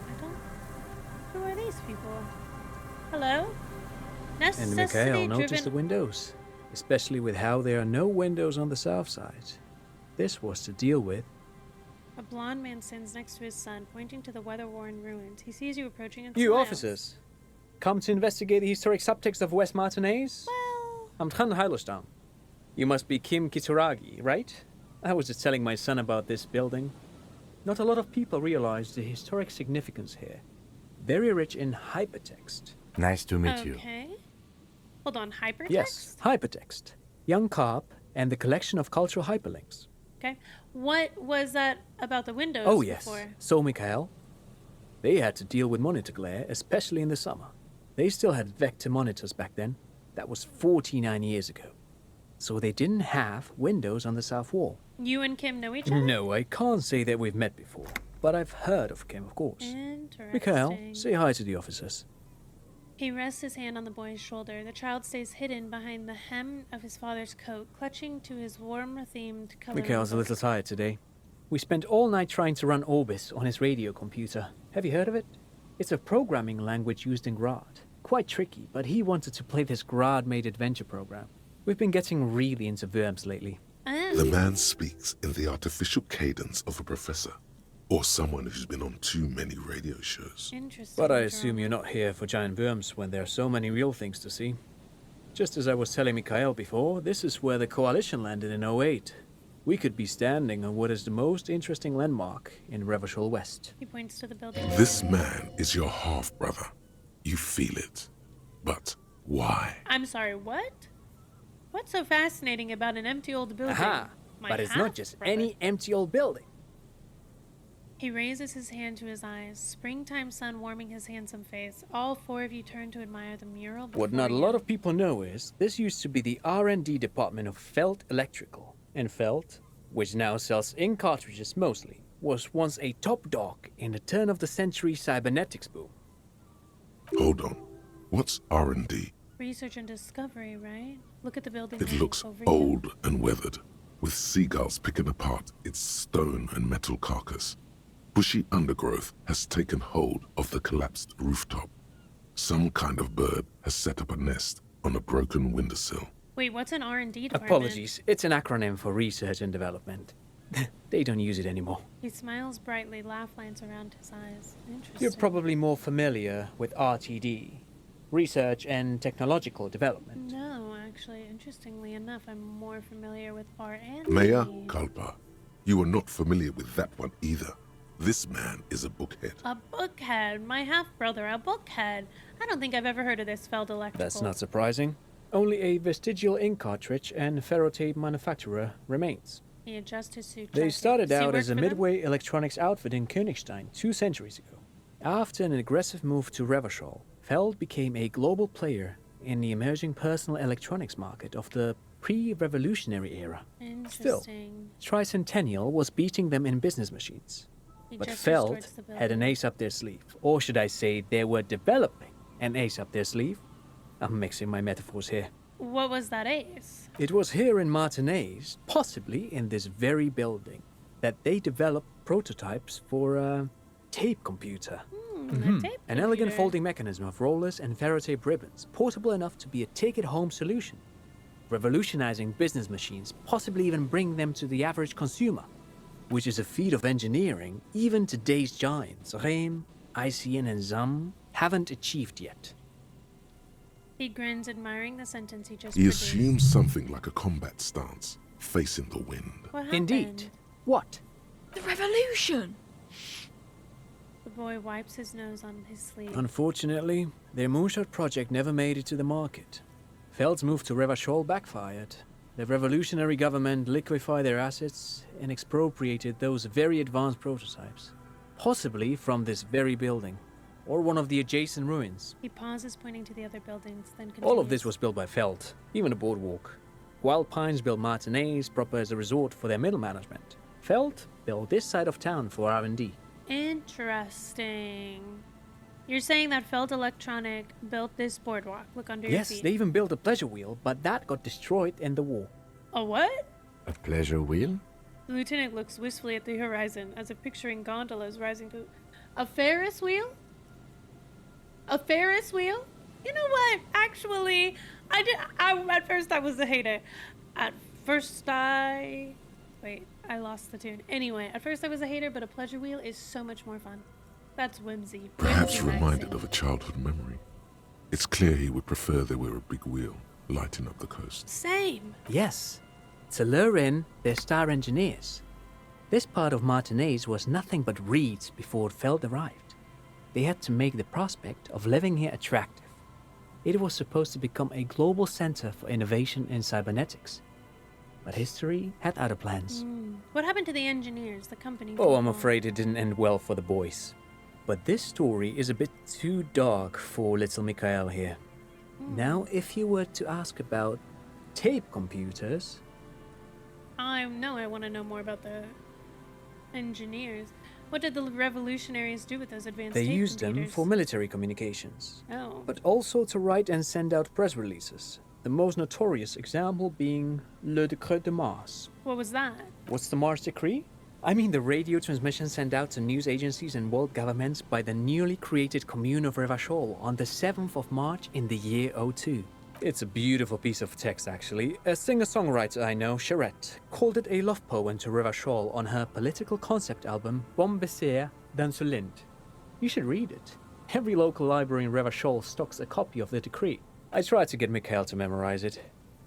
Who are these people? Hello? And Mikhail noticed the windows, especially with how there are no windows on the south side. This was to deal with. A blond man stands next to his son, pointing to the weather-worn ruins. He sees you approaching and You smiles. officers, come to investigate the historic subtext of West Martinez? Well, I'm Tran Heilostam. You must be Kim Kitaragi, right? I was just telling my son about this building. Not a lot of people realize the historic significance here. Very rich in hypertext. Nice to meet you. okay. Hold on, hypertext? Yes, hypertext. Young Carp and the collection of cultural hyperlinks. Okay. What was that about the windows Oh, yes. before? So, Mikhail, they had to deal with monitor glare, especially in the summer. They still had vector monitors back then. That was 49 years ago. So they didn't have windows on the south wall. You and Kim know each other? No, I can't say that we've met before, but I've heard of Kim, of course. Interesting. Mikhail, say hi to the officers. He rests his hand on the boy's shoulder. The child stays hidden behind the hem of his father's coat, clutching to his warm-themed coloring Mikhail's a book. little tired today. We spent all night trying to run Orbis on his radio computer. Have you heard of it? It's a programming language used in Grad. Quite tricky, but he wanted to play this Grad-made adventure program. We've been getting really into verbs lately. The man speaks in the artificial cadence of a professor, or someone who's been on too many radio shows. Interesting. But I assume you're not here for giant worms when there are so many real things to see. Just as I was telling Mikhail before, this is where the Coalition landed in '08. We could be standing on what is the most interesting landmark in Revachol West. He points to the building. This man is your half-brother. You feel it. But why? I'm sorry, what? What's so fascinating about an empty old building? Aha! My But it's not just half-brother. any empty old building. He raises his hand to his eyes, springtime sun warming his handsome face. All four of you turn to admire the mural before What not a you. lot of people know is this used to be the R&D department of Felt Electrical. And Felt, which now sells ink cartridges mostly, was once a top dog in the turn-of-the-century cybernetics boom. Hold on. What's R&D? Research and discovery, right? Look at the building. It looks over old and weathered, with seagulls picking apart its stone and metal carcass. Bushy undergrowth has taken hold of the collapsed rooftop. Some kind of bird has set up a nest on a broken windowsill. Wait, what's an R&D department? Apologies, it's an acronym for research and development. They don't use it anymore. He smiles brightly, laugh lands around his eyes. Interesting. You're probably more familiar with RTD, Research and Technological Development. No, actually, interestingly enough, I'm more familiar with R&D. Mea culpa. You are not familiar with that one either. This man is a bookhead. A bookhead. My half-brother, a bookhead. I don't think I've ever heard of this Feld Electrical. That's not surprising. Only a vestigial ink cartridge and ferrotape manufacturer remains. He adjusts his suit. They started Does he out work as a for them? midway electronics outfit in Königstein 2 centuries ago. After an aggressive move to Revachol, Feld became a global player in the emerging personal electronics market of the pre-revolutionary era. Still, Interesting. Tricentennial was beating them in business machines. He But gestures Feld towards the had an building. ace up their sleeve. Or should I say, they were developing an ace up their sleeve? I'm mixing my metaphors here. What was that ace? It was here in Martinez, possibly in this very building, that they developed prototypes for a tape computer. A tape An elegant computer. folding mechanism of rollers and ferrotape ribbons, portable enough to be a take-it-home solution, revolutionizing business machines, possibly even bring them to the average consumer, which is a feat of engineering even today's giants, Rehm, ICN, and ZAM, haven't achieved yet. He grins, admiring the sentence he just He produced. assumes something like a combat stance, facing the wind. What happened? Indeed. What? The revolution! The boy wipes his nose on his sleeve. Unfortunately, their moonshot project never made it to the market. Feld's move to Revachol backfired. The revolutionary government liquefied their assets and expropriated those very advanced prototypes, possibly from this very building, or one of the adjacent ruins. He pauses, pointing to the other buildings, then continues. All of this was built by Feld, even the boardwalk. Wild Pines built Martinez proper as a resort for their middle management. Feld built this side of town for R&D. Interesting. You're saying that Feld Electronic built this boardwalk. Look under your Yes, feet. they even built a pleasure wheel, but that got destroyed in the war. A what? A pleasure wheel? The lieutenant looks wistfully at the horizon, as if picturing gondolas rising to... A Ferris wheel? A Ferris wheel? You know what? Actually, at first I was a hater. Wait, I lost the tune. Anyway, at first I was a hater, but a pleasure wheel is so much more fun. That's whimsy. Perhaps Whimsy reminded maxing. of a childhood memory. It's clear he would prefer there were a big wheel lighting up the coast. Same. Yes, to lure in their star engineers. This part of Martinez was nothing but reeds before Feld arrived. They had to make the prospect of living here attractive. It was supposed to become a global center for innovation in cybernetics. But history had other plans. What happened to the engineers, the company? Oh, I'm people? afraid it didn't end well for the boys. But this story is a bit too dark for little Mikhail here. Now, if you were to ask about tape computers, I want to know more about the engineers. What did the revolutionaries do with those advanced they tape used them computers? for military communications, Oh. but also to write and send out press releases. The most notorious example being Le Décret de Mars. What was that? What's the Mars Decree? I mean the radio transmission sent out to news agencies and world governments by the newly created Commune of Revachol on the 7th of March in the year 02. It's a beautiful piece of text, actually. A singer-songwriter I know, Charette, called it a love poem to Revachol on her political concept album, Bon Baiser dans ce Lind. You should read it. Every local library in Revachol stocks a copy of the decree. I tried to get Mikhail to memorize it.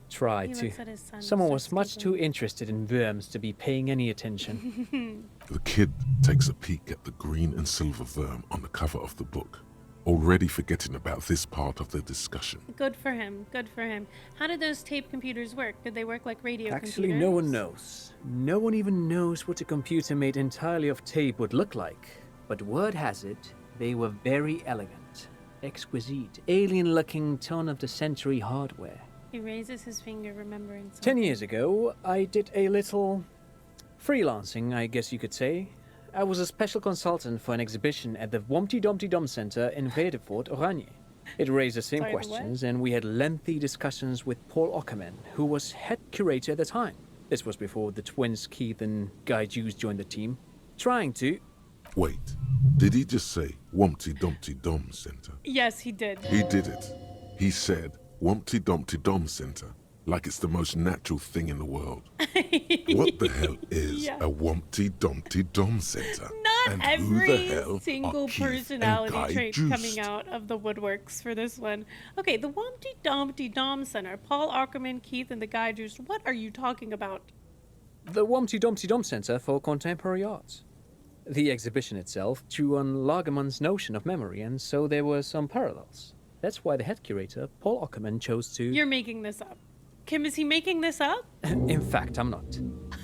Tried He to. looks at his son, Someone was starts much giggling. too interested in worms to be paying any attention. The kid takes a peek at the green and silver worm on the cover of the book, already forgetting about this part of the discussion. Good for him. Good for him. How did those tape computers work? Did they work like radio Actually, computers? no one knows. No one even knows what a computer made entirely of tape would look like. But word has it, they were very elegant, exquisite, alien-looking turn-of-the-century hardware. He raises his finger, remembering something. 10 years ago, I did a little freelancing, I guess you could say. I was a special consultant for an exhibition at the Wompty Dumpty Dum Center in Vredefort, Oranje. It raised the same Sorry, what? questions, and we had lengthy discussions with Paul Ockerman, who was head curator at the time. This was before the twins Keith and Guy Juice joined the team, trying to... Wait, did he just say Wumpty Dumpty Dom Center? Yes, he did. He did it. He said Wumpty Dumpty Dom Center, like it's the most natural thing in the world. What the hell is Yeah. a Wumpty Dumpty Dom Center? Not And who the every hell single are Keith and personality Guy trait Juiced? coming out of the woodworks for this one. Okay, the Wumpty Dumpty Dom Center. Paul Ackerman, Keith, and the Guy Juice. What are you talking about? The Wumpty Dumpty Dom Center for Contemporary Arts. The exhibition itself drew on Lagerman's notion of memory, and so there were some parallels. That's why the head curator, Paul Ackerman, chose to... You're making this up. Kim, is he making this up? In fact, I'm not.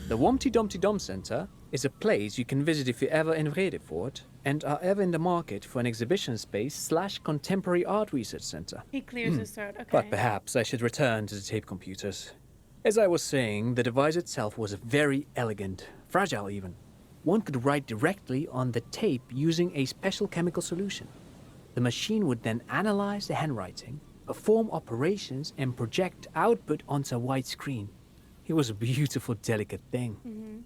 The Wumpty Dumpty Dom Center is a place you can visit if you're ever in Vredefort and are ever in the market for an exhibition space / contemporary art research center. He clears his throat. Okay. But perhaps I should return to the tape computers. As I was saying, the device itself was very elegant, fragile even. One could write directly on the tape using a special chemical solution. The machine would then analyze the handwriting, perform operations, and project output onto a white screen. It was a beautiful, delicate thing.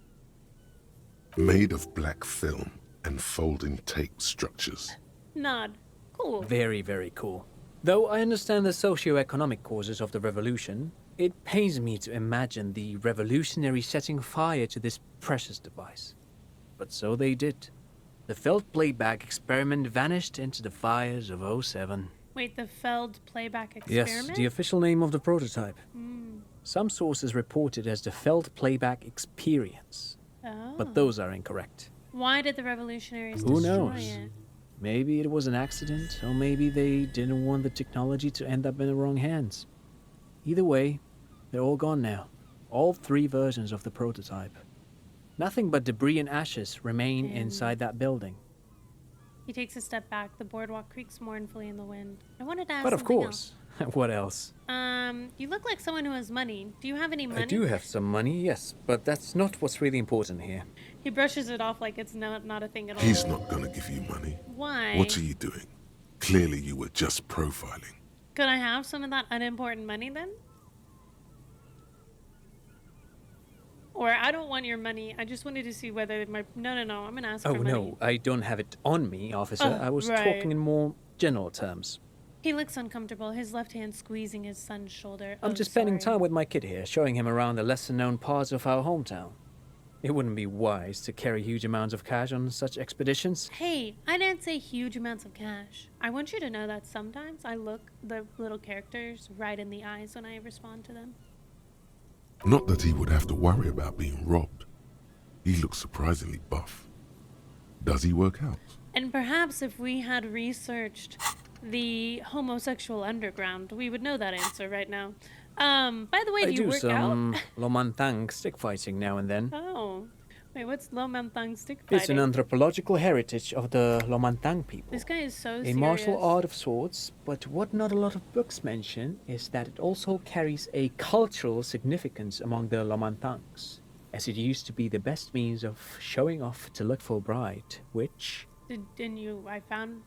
Made of black film and folding tape structures. Nod. Cool. Very, very cool. Though I understand the socio-economic causes of the revolution, it pains me to imagine the revolutionaries setting fire to this precious device. But so they did. The Feld playback experiment vanished into the fires of '07. Wait, the Feld playback experiment? Yes, the official name of the prototype. Some sources report it as the Feld playback experience, Oh. but those are incorrect. Why did the revolutionaries Who destroy knows? it? Maybe it was an accident, or maybe they didn't want the technology to end up in the wrong hands. Either way, they're all gone now. All 3 versions of the prototype. Nothing but debris and ashes remain Damn. inside that building. He takes a step back. The boardwalk creaks mournfully in the wind. I wanted to ask But of something course, what else? else. You look like someone who has money. Do you have any money? I do have some money, yes, but that's not what's really important here. He brushes it off like it's not a thing at all. He's not gonna give you money. Why? What are you doing? Clearly you were just profiling. Could I have some of that unimportant money then? Or I don't want your money. I just wanted to see whether my... No, I'm gonna ask Oh for money. no, I don't have it on me, officer. Oh, I was right. talking in more general terms. He looks uncomfortable, his left hand squeezing his son's shoulder. I'm Oh, just spending sorry. time with my kid here, showing him around the lesser-known parts of our hometown. It wouldn't be wise to carry huge amounts of cash on such expeditions. Hey, I didn't say huge amounts of cash. I want you to know that sometimes I look the little characters right in the eyes when I respond to them. Not that he would have to worry about being robbed. He looks surprisingly buff. Does he work out? And perhaps if we had researched the homosexual underground, we would know that answer right now. By the way, I do you do work some out? Lomantang stick fighting now and then. Oh. Wait, what's Lomantang stick It's an fighting? anthropological heritage of the Lomantang people. This guy is so A serious. martial art of sorts, but what not a lot of books mention is that it also carries a cultural significance among the Lomantangs, as it used to be the best means of showing off to look for a bride, which, Didn't you?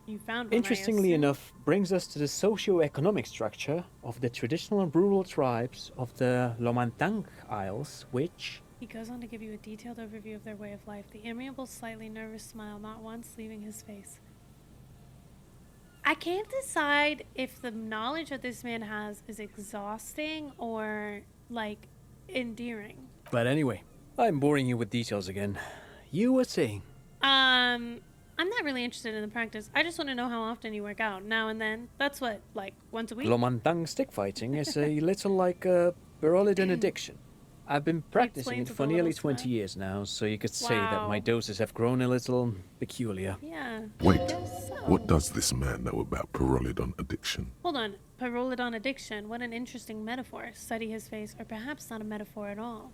You found one, I interestingly assume. enough, brings us to the socio-economic structure of the traditional rural tribes of the Lomantang Isles, which... He goes on to give you a detailed overview of their way of life, the amiable, slightly nervous smile not once leaving his face. I can't decide if the knowledge that this man has is exhausting or, like, endearing. But anyway, I'm boring you with details again. You were saying... I'm not really interested in the practice. I just want to know how often you work out. Now and then. That's what, like, once a week? Lomantang stick fighting is a little like a Berolidin addiction. I've been practicing explains it with for a nearly little 20 smile. years now, so you could say that my Wow. doses have grown a little peculiar. Yeah. Wait, I guess so. what does this man know about pyrrolidon addiction? Hold on. Pyrrolidon addiction. What an interesting metaphor. Study his face, or perhaps not a metaphor at all.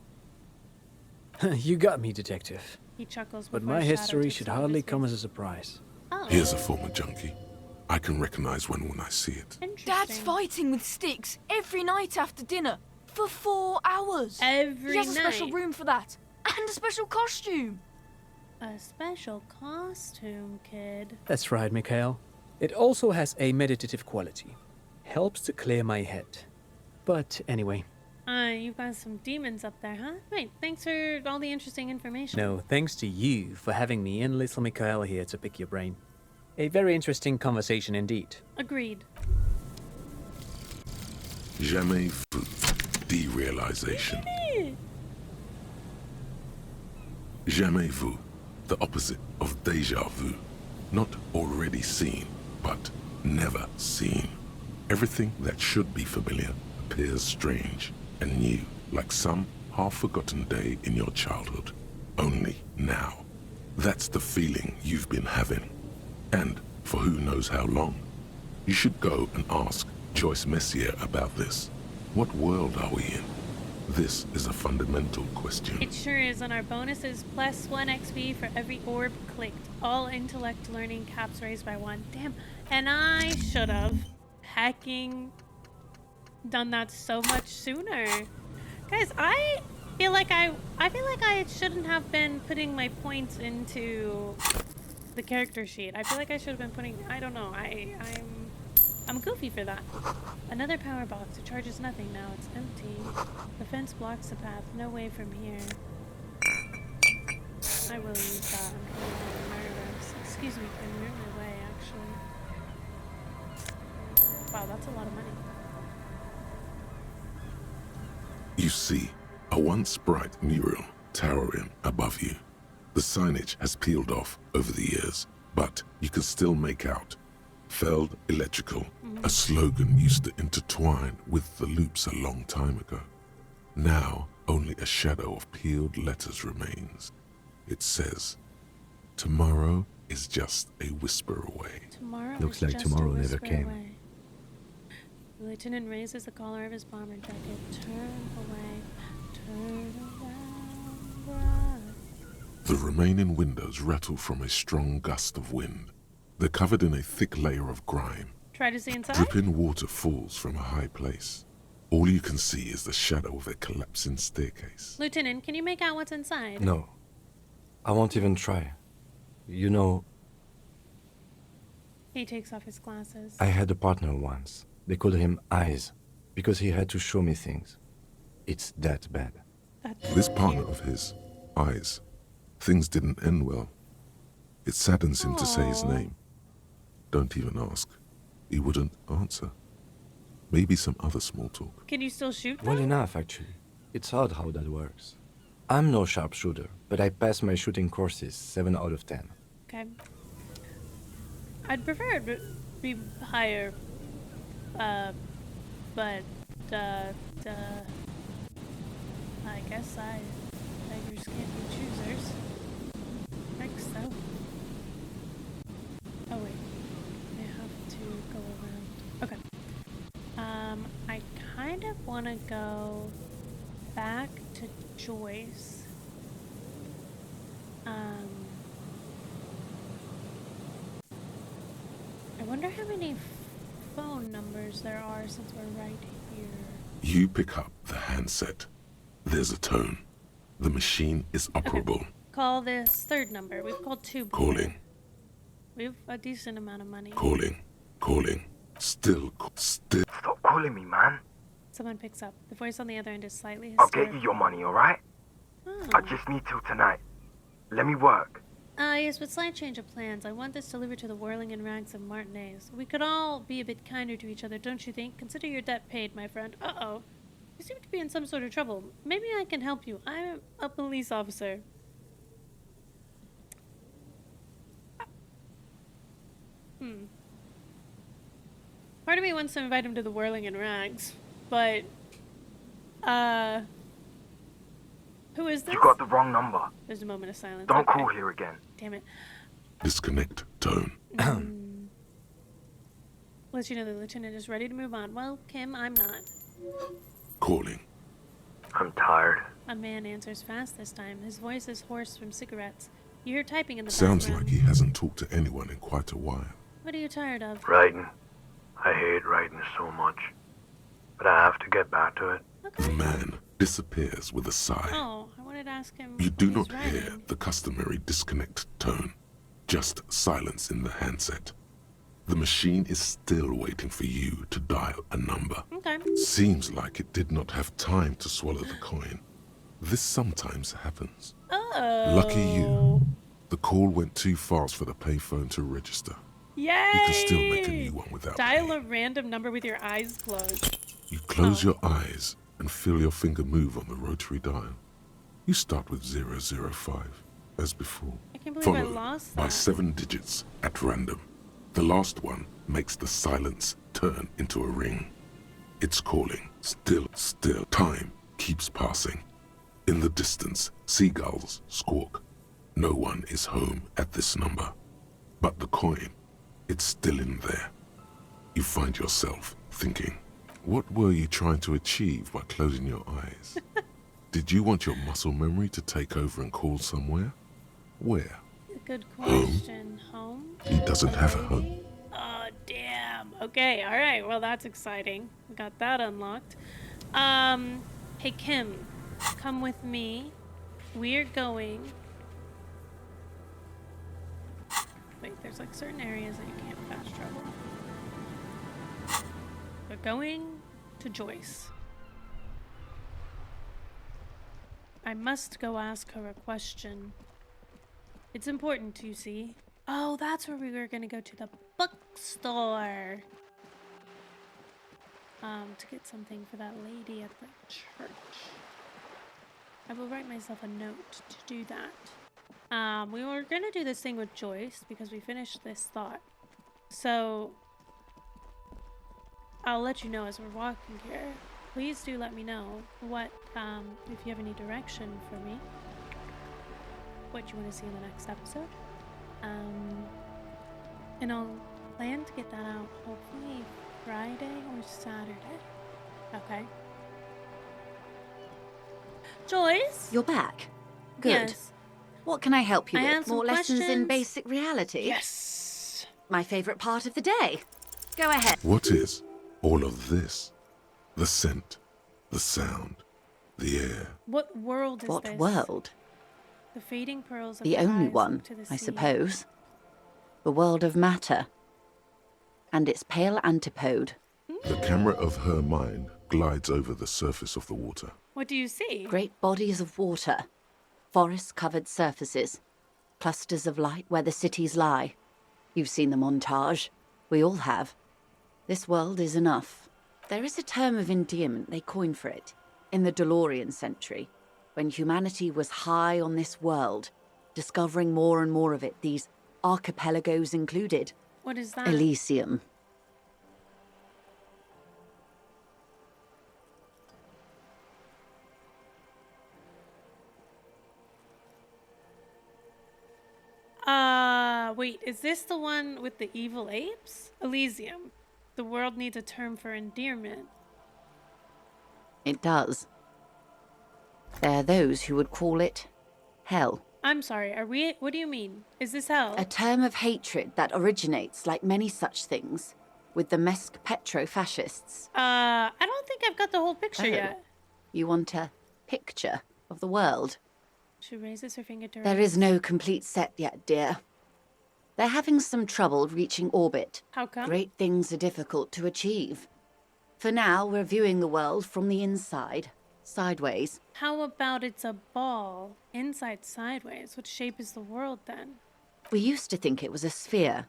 You got me, detective. He chuckles. But before my a shadow history takes should over hardly his come face. as a surprise. Oh, Here's a former junkie. I can recognize one when I see it. interesting. Dad's fighting with sticks every night after dinner for 4 hours. Every He has a special night. room for that and a special costume. A special costume, kid. That's right, Mikhail. It also has a meditative quality. Helps to clear my head. But anyway, You've got some demons up there, huh? Right, thanks for all the interesting information. No, thanks to you for having me and little Mikhail here to pick your brain. A very interesting conversation indeed. Agreed. Jamais vu. Derealization. Jamais vu. The opposite of déjà vu. Not already seen, but never seen. Everything that should be familiar appears strange and new, like some half-forgotten day in your childhood. Only now. That's the feeling you've been having. And for who knows how long. You should go and ask Joyce Messier about this. What world are we in? This is a fundamental question. It sure is, and our bonus is +1 XP for every orb clicked. All intellect learning caps raised by 1. Damn. And I should have hacking done that so much sooner. Guys, I feel like I shouldn't have been putting my points into the character sheet. I feel like I should have been putting, I don't know, I'm goofy for that. Another power box. It charges nothing now. It's empty. The fence blocks the path. No way from here. I will use that. I'm feeling nervous. Excuse me, can you move my way, actually? Wow, that's a lot of money. You see a once bright mural towering above you. The signage has peeled off over the years, but you can still make out Feld Electrical, a slogan used to intertwine with the loops a long time ago. Now, only a shadow of peeled letters remains. It says, tomorrow is just a whisper away. Tomorrow Looks is like just tomorrow a never whisper came. away. The lieutenant raises the collar of his bomber jacket. Turn away. Turn around, bright. The remaining windows rattle from a strong gust of wind. They're covered in a thick layer of grime. Try to see inside? Dripping water falls from a high place. All you can see is the shadow of a collapsing staircase. Lieutenant, can you make out what's inside? No. I won't even try. You know, He takes off his glasses. I had a partner once. They called him Eyes, because he had to show me things. It's that bad. This partner of his, Eyes, things didn't end well. It saddens him to say his Aw. name. Don't even ask. He wouldn't answer. Maybe some other small talk. Can you still shoot Well them? enough, actually. It's odd how that works. I'm no sharpshooter, but I passed my shooting courses 7 out of 10. Okay. I'd prefer it be higher. But, I guess beggars can't be choosers. Thanks, though. Oh, wait. I have to go around. Okay. I kind of want to go back to Joyce. I wonder how many phone numbers there are since we're right here. You pick up the handset. There's a tone. The machine is operable. Call this third number. We've called 2 before. Calling, We've a decent amount of money. calling, calling. Still. Stop calling me, man. Someone picks up. The voice on the other end is slightly I'll hysterical. get you your money, alright? Oh. I just need till tonight. Let me work. Yes, with slight change of plans, I want this delivered to the whirling and ranks of Martinez. We could all be a bit kinder to each other, don't you think? Consider your debt paid, my friend. Uh-oh. You seem to be in some sort of trouble. Maybe I can help you. I'm a police officer. Part of me wants to invite him to the whirling and rags, but, who is this? You got the wrong number. There's a moment of silence. Don't Okay. call here again. Damn it. Disconnect tone. Let you know the lieutenant is ready to move on. Well, Kim, I'm not. Calling. I'm tired. A man answers fast this time. His voice is hoarse from cigarettes. You hear typing in the Sounds background. like he hasn't talked to anyone in quite a while. What are you tired of? Writing. I hate writing so much. But I have to get back to it. The man disappears with a sigh. Oh, I wanted to ask him. You do what he's not hear writing. the customary disconnect tone, just silence in the handset. The machine is still waiting for you to dial a number. Okay. Seems like it did not have time to swallow the coin. This sometimes happens. Oh. Lucky you. The call went too fast for the payphone to register. Yay! You can still make a new one without Dial paying. a random number with your eyes closed. You close your eyes and feel your finger move on the rotary dial. You start with 005, as before, I can't believe I followed lost by that. 7 digits at random. The last one makes the silence turn into a ring. It's calling. Still. Time keeps passing. In the distance, seagulls squawk. No one is home at this number. But the coin, it's still in there. You find yourself thinking, what were you trying to achieve by closing your eyes? Did you want your muscle memory to take over and call somewhere? Where? Good question. Home? He doesn't have a home. Oh, damn. Okay, alright. Well, that's exciting. We got that unlocked. Hey, Kim. Come with me. We're going... Wait, there's like certain areas that you can't fast travel. We're going to Joyce. I must go ask her a question. It's important, you see. Oh, that's where we were gonna go to the bookstore. To get something for that lady at the church. I will write myself a note to do that. We were gonna do this thing with Joyce because we finished this thought. So, I'll let you know as we're walking here. Please do let me know what, if you have any direction for me. What you want to see in the next episode. And I'll plan to get that out hopefully Friday or Saturday. Okay. Joyce? You're back. Good. Yes. What can I help you I have with? some More lessons in questions. basic reality? Yes. My favorite part of the day. Go ahead. What is all of this? The scent, the sound, the air. What world is What this? world? The fading pearls of The only eyes one, to the I sea. suppose. The world of matter. And its pale antipode. The camera of her mind glides over the surface of the water. What do you see? Great bodies of water. Forest-covered surfaces. Clusters of light where the cities lie. You've seen the montage. We all have. This world is enough. There is a term of endearment they coined for it. In the DeLorean century, when humanity was high on this world, discovering more and more of it, these archipelagos included. What is that? Elysium. Wait, is this the one with the evil apes? Elysium. The world needs a term for endearment. It does. There are those who would call it hell. I'm sorry, what do you mean? Is this hell? A term of hatred that originates, like many such things, with the Mesk petro-fascists. I don't think I've got the whole picture Oh. yet. You want a picture of the world? She raises her finger to her There is no complete set yet, dear. They're having some trouble reaching orbit. How come? Great things are difficult to achieve. For now, we're viewing the world from the inside, sideways. How about it's a ball, inside sideways? What shape is the world then? We used to think it was a sphere,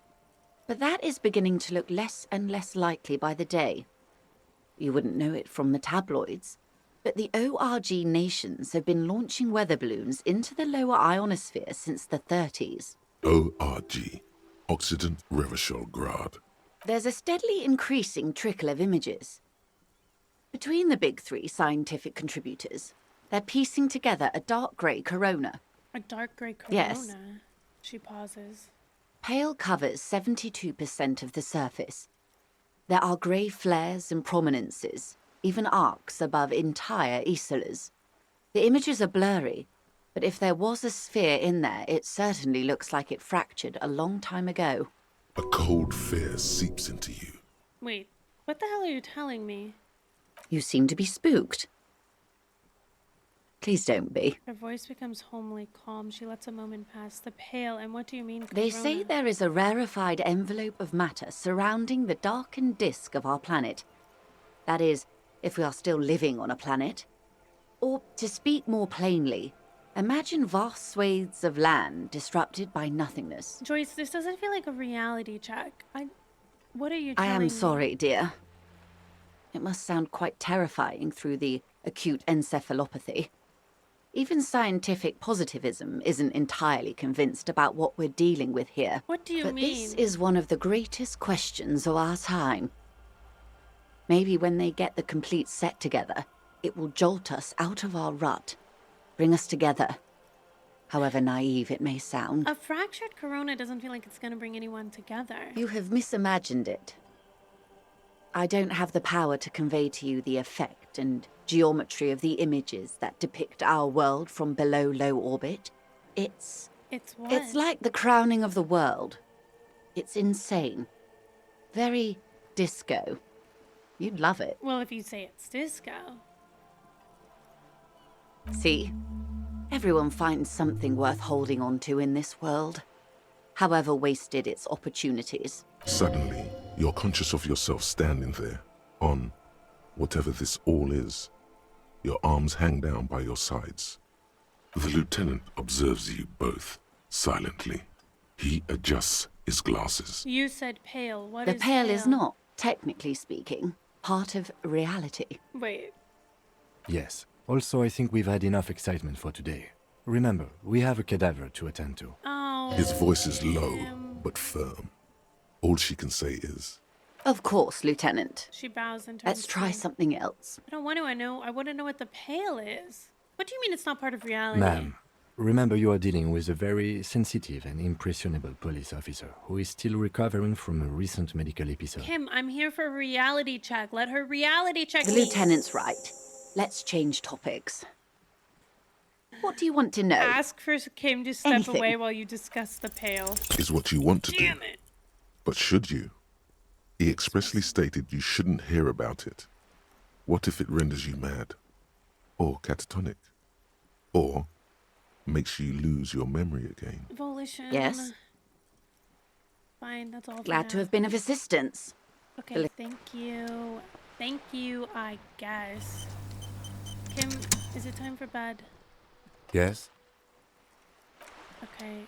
but that is beginning to look less and less likely by the day. You wouldn't know it from the tabloids, but the ORG nations have been launching weather balloons into the lower ionosphere since the 30s. ORG, Occident Revachol Grad. There's a steadily increasing trickle of images. Between the big three scientific contributors, they're piecing together a dark grey corona. A dark grey corona. Yes. She pauses. Pale covers 72% of the surface. There are grey flares and prominences, even arcs above entire isolas. The images are blurry, but if there was a sphere in there, it certainly looks like it fractured a long time ago. A cold fear seeps into you. Wait, what the hell are you telling me? You seem to be spooked. Please don't be. Her voice becomes homely calm. She lets a moment pass. The pale, and what do you mean, They corona? say there is a rarefied envelope of matter surrounding the darkened disk of our planet. That is, if we are still living on a planet. Or, to speak more plainly, imagine vast swathes of land disrupted by nothingness. Joyce, this doesn't feel like a reality check. What are you I telling am me? sorry, dear. It must sound quite terrifying through the acute encephalopathy. Even scientific positivism isn't entirely convinced about what we're dealing with here. What do you But mean? this is one of the greatest questions of our time. Maybe when they get the complete set together, it will jolt us out of our rut, bring us together, however naive it may sound. A fractured corona doesn't feel like it's going to bring anyone together. You have misimagined it. I don't have the power to convey to you the effect and geometry of the images that depict our world from below low orbit. It's what? It's like the crowning of the world. It's insane. Very disco. You'd love it. Well, if you say it's disco. See? Everyone finds something worth holding on to in this world, however wasted its opportunities. Suddenly, you're conscious of yourself standing there, on whatever this all is. Your arms hang down by your sides. The lieutenant observes you both, silently. He adjusts his glasses. You said pale. What The is pale is not, technically speaking, part of reality. Wait. Yes. Also, I think we've had enough excitement for today. Remember, we have a cadaver to attend to. Oh. His voice is low, but firm. All she can say is, Of course, Lieutenant. She bows and turns. Let's try something else. I don't want to. I want to know what the pale is. What do you mean it's not part of reality? Ma'am, remember you are dealing with a very sensitive and impressionable police officer who is still recovering from a recent medical episode. Kim, I'm here for a reality check. Let her reality check The me. Lieutenant's right. Let's change topics. What do you want to know? Ask for Kim to step Anything. away while you discuss the pale. is what you want to do. Damn it. But should you? He expressly stated you shouldn't hear about it. What if it renders you mad? Or catatonic? Or makes you lose your memory again? Volition. Yes? Fine, that's all. for Glad to now. have been of assistance. Okay, thank you. Thank you, I guess. Kim, is it time for bed? Yes? Okay,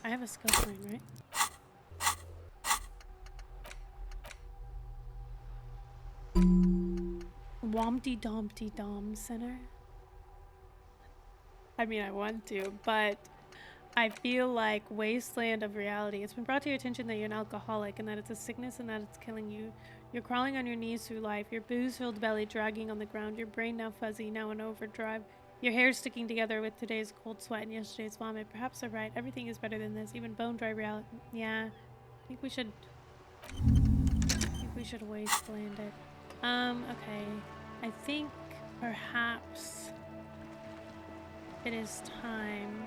I have a skill point, right? Wompty Dompty Dom Center. I mean, I want to, but I feel like Wasteland of Reality. It's been brought to your attention that you're an alcoholic and that it's a sickness and that it's killing you. You're crawling on your knees through life, your booze-filled belly dragging on the ground, your brain now fuzzy, now in overdrive, your hair sticking together with today's cold sweat and yesterday's vomit. Perhaps they're right. Everything is better than this, even bone-dry reality. Yeah, I think we should Wasteland it. Okay. I think perhaps it is time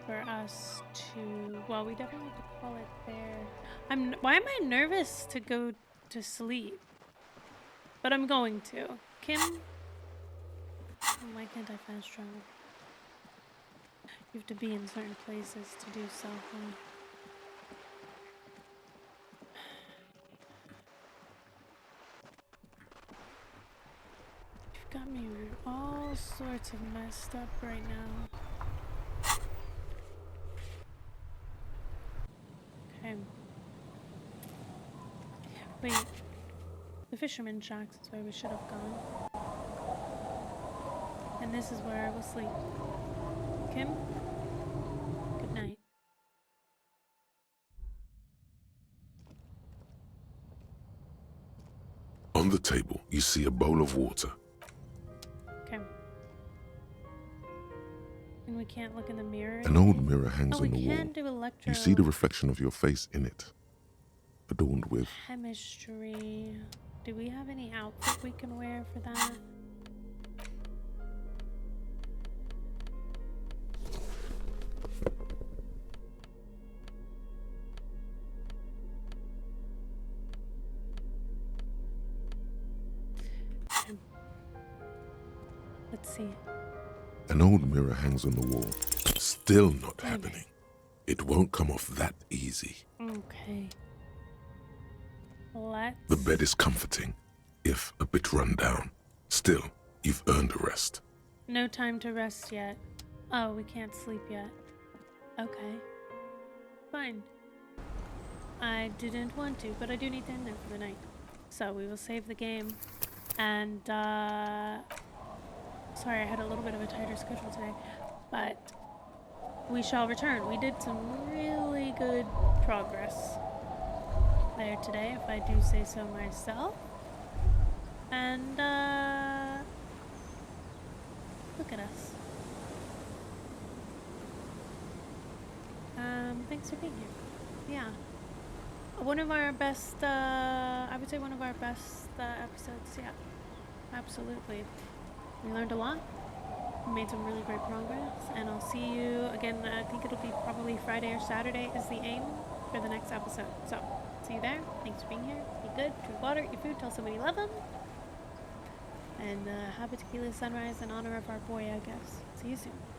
for us to, well, we definitely have to call it there. Why am I nervous to go to sleep? But I'm going to. Kim? Oh, why can't I fast travel? You have to be in certain places to do so, huh? You've got me all sorts of messed up right now. Okay. Wait. The Fisherman Shacks is where we should have gone. And this is where I will sleep. Kim? Good night. On the table, you see a bowl of water. Okay. And we can't look in the mirror? An old mirror hangs Oh, on we the wall. can do electro... You see the reflection of your face in it, adorned with chemistry. Do we have any outfit we can wear for that? Let's see. An old mirror hangs on the wall. Still not Damn it. happening. It won't come off that easy. Okay. Let's... The bed is comforting, if a bit run down. Still, you've earned a rest. No time to rest yet. Oh, we can't sleep yet. Okay. Fine. I didn't want to, but I do need to end there for the night. So we will save the game. And, sorry, I had a little bit of a tighter schedule today. But we shall return. We did some really good progress there today, if I do say so myself. And, look at us. Thanks for being here. Yeah. One of our best, I would say one of our best episodes, yeah. Absolutely. We learned a lot. We made some really great progress. And I'll see you again, I think it'll be probably Friday or Saturday is the aim for the next episode. So, see you there. Thanks for being here. Be good. Drink water, eat food, tell somebody you love them. And have a tequila sunrise in honor of our boy, I guess. See you soon.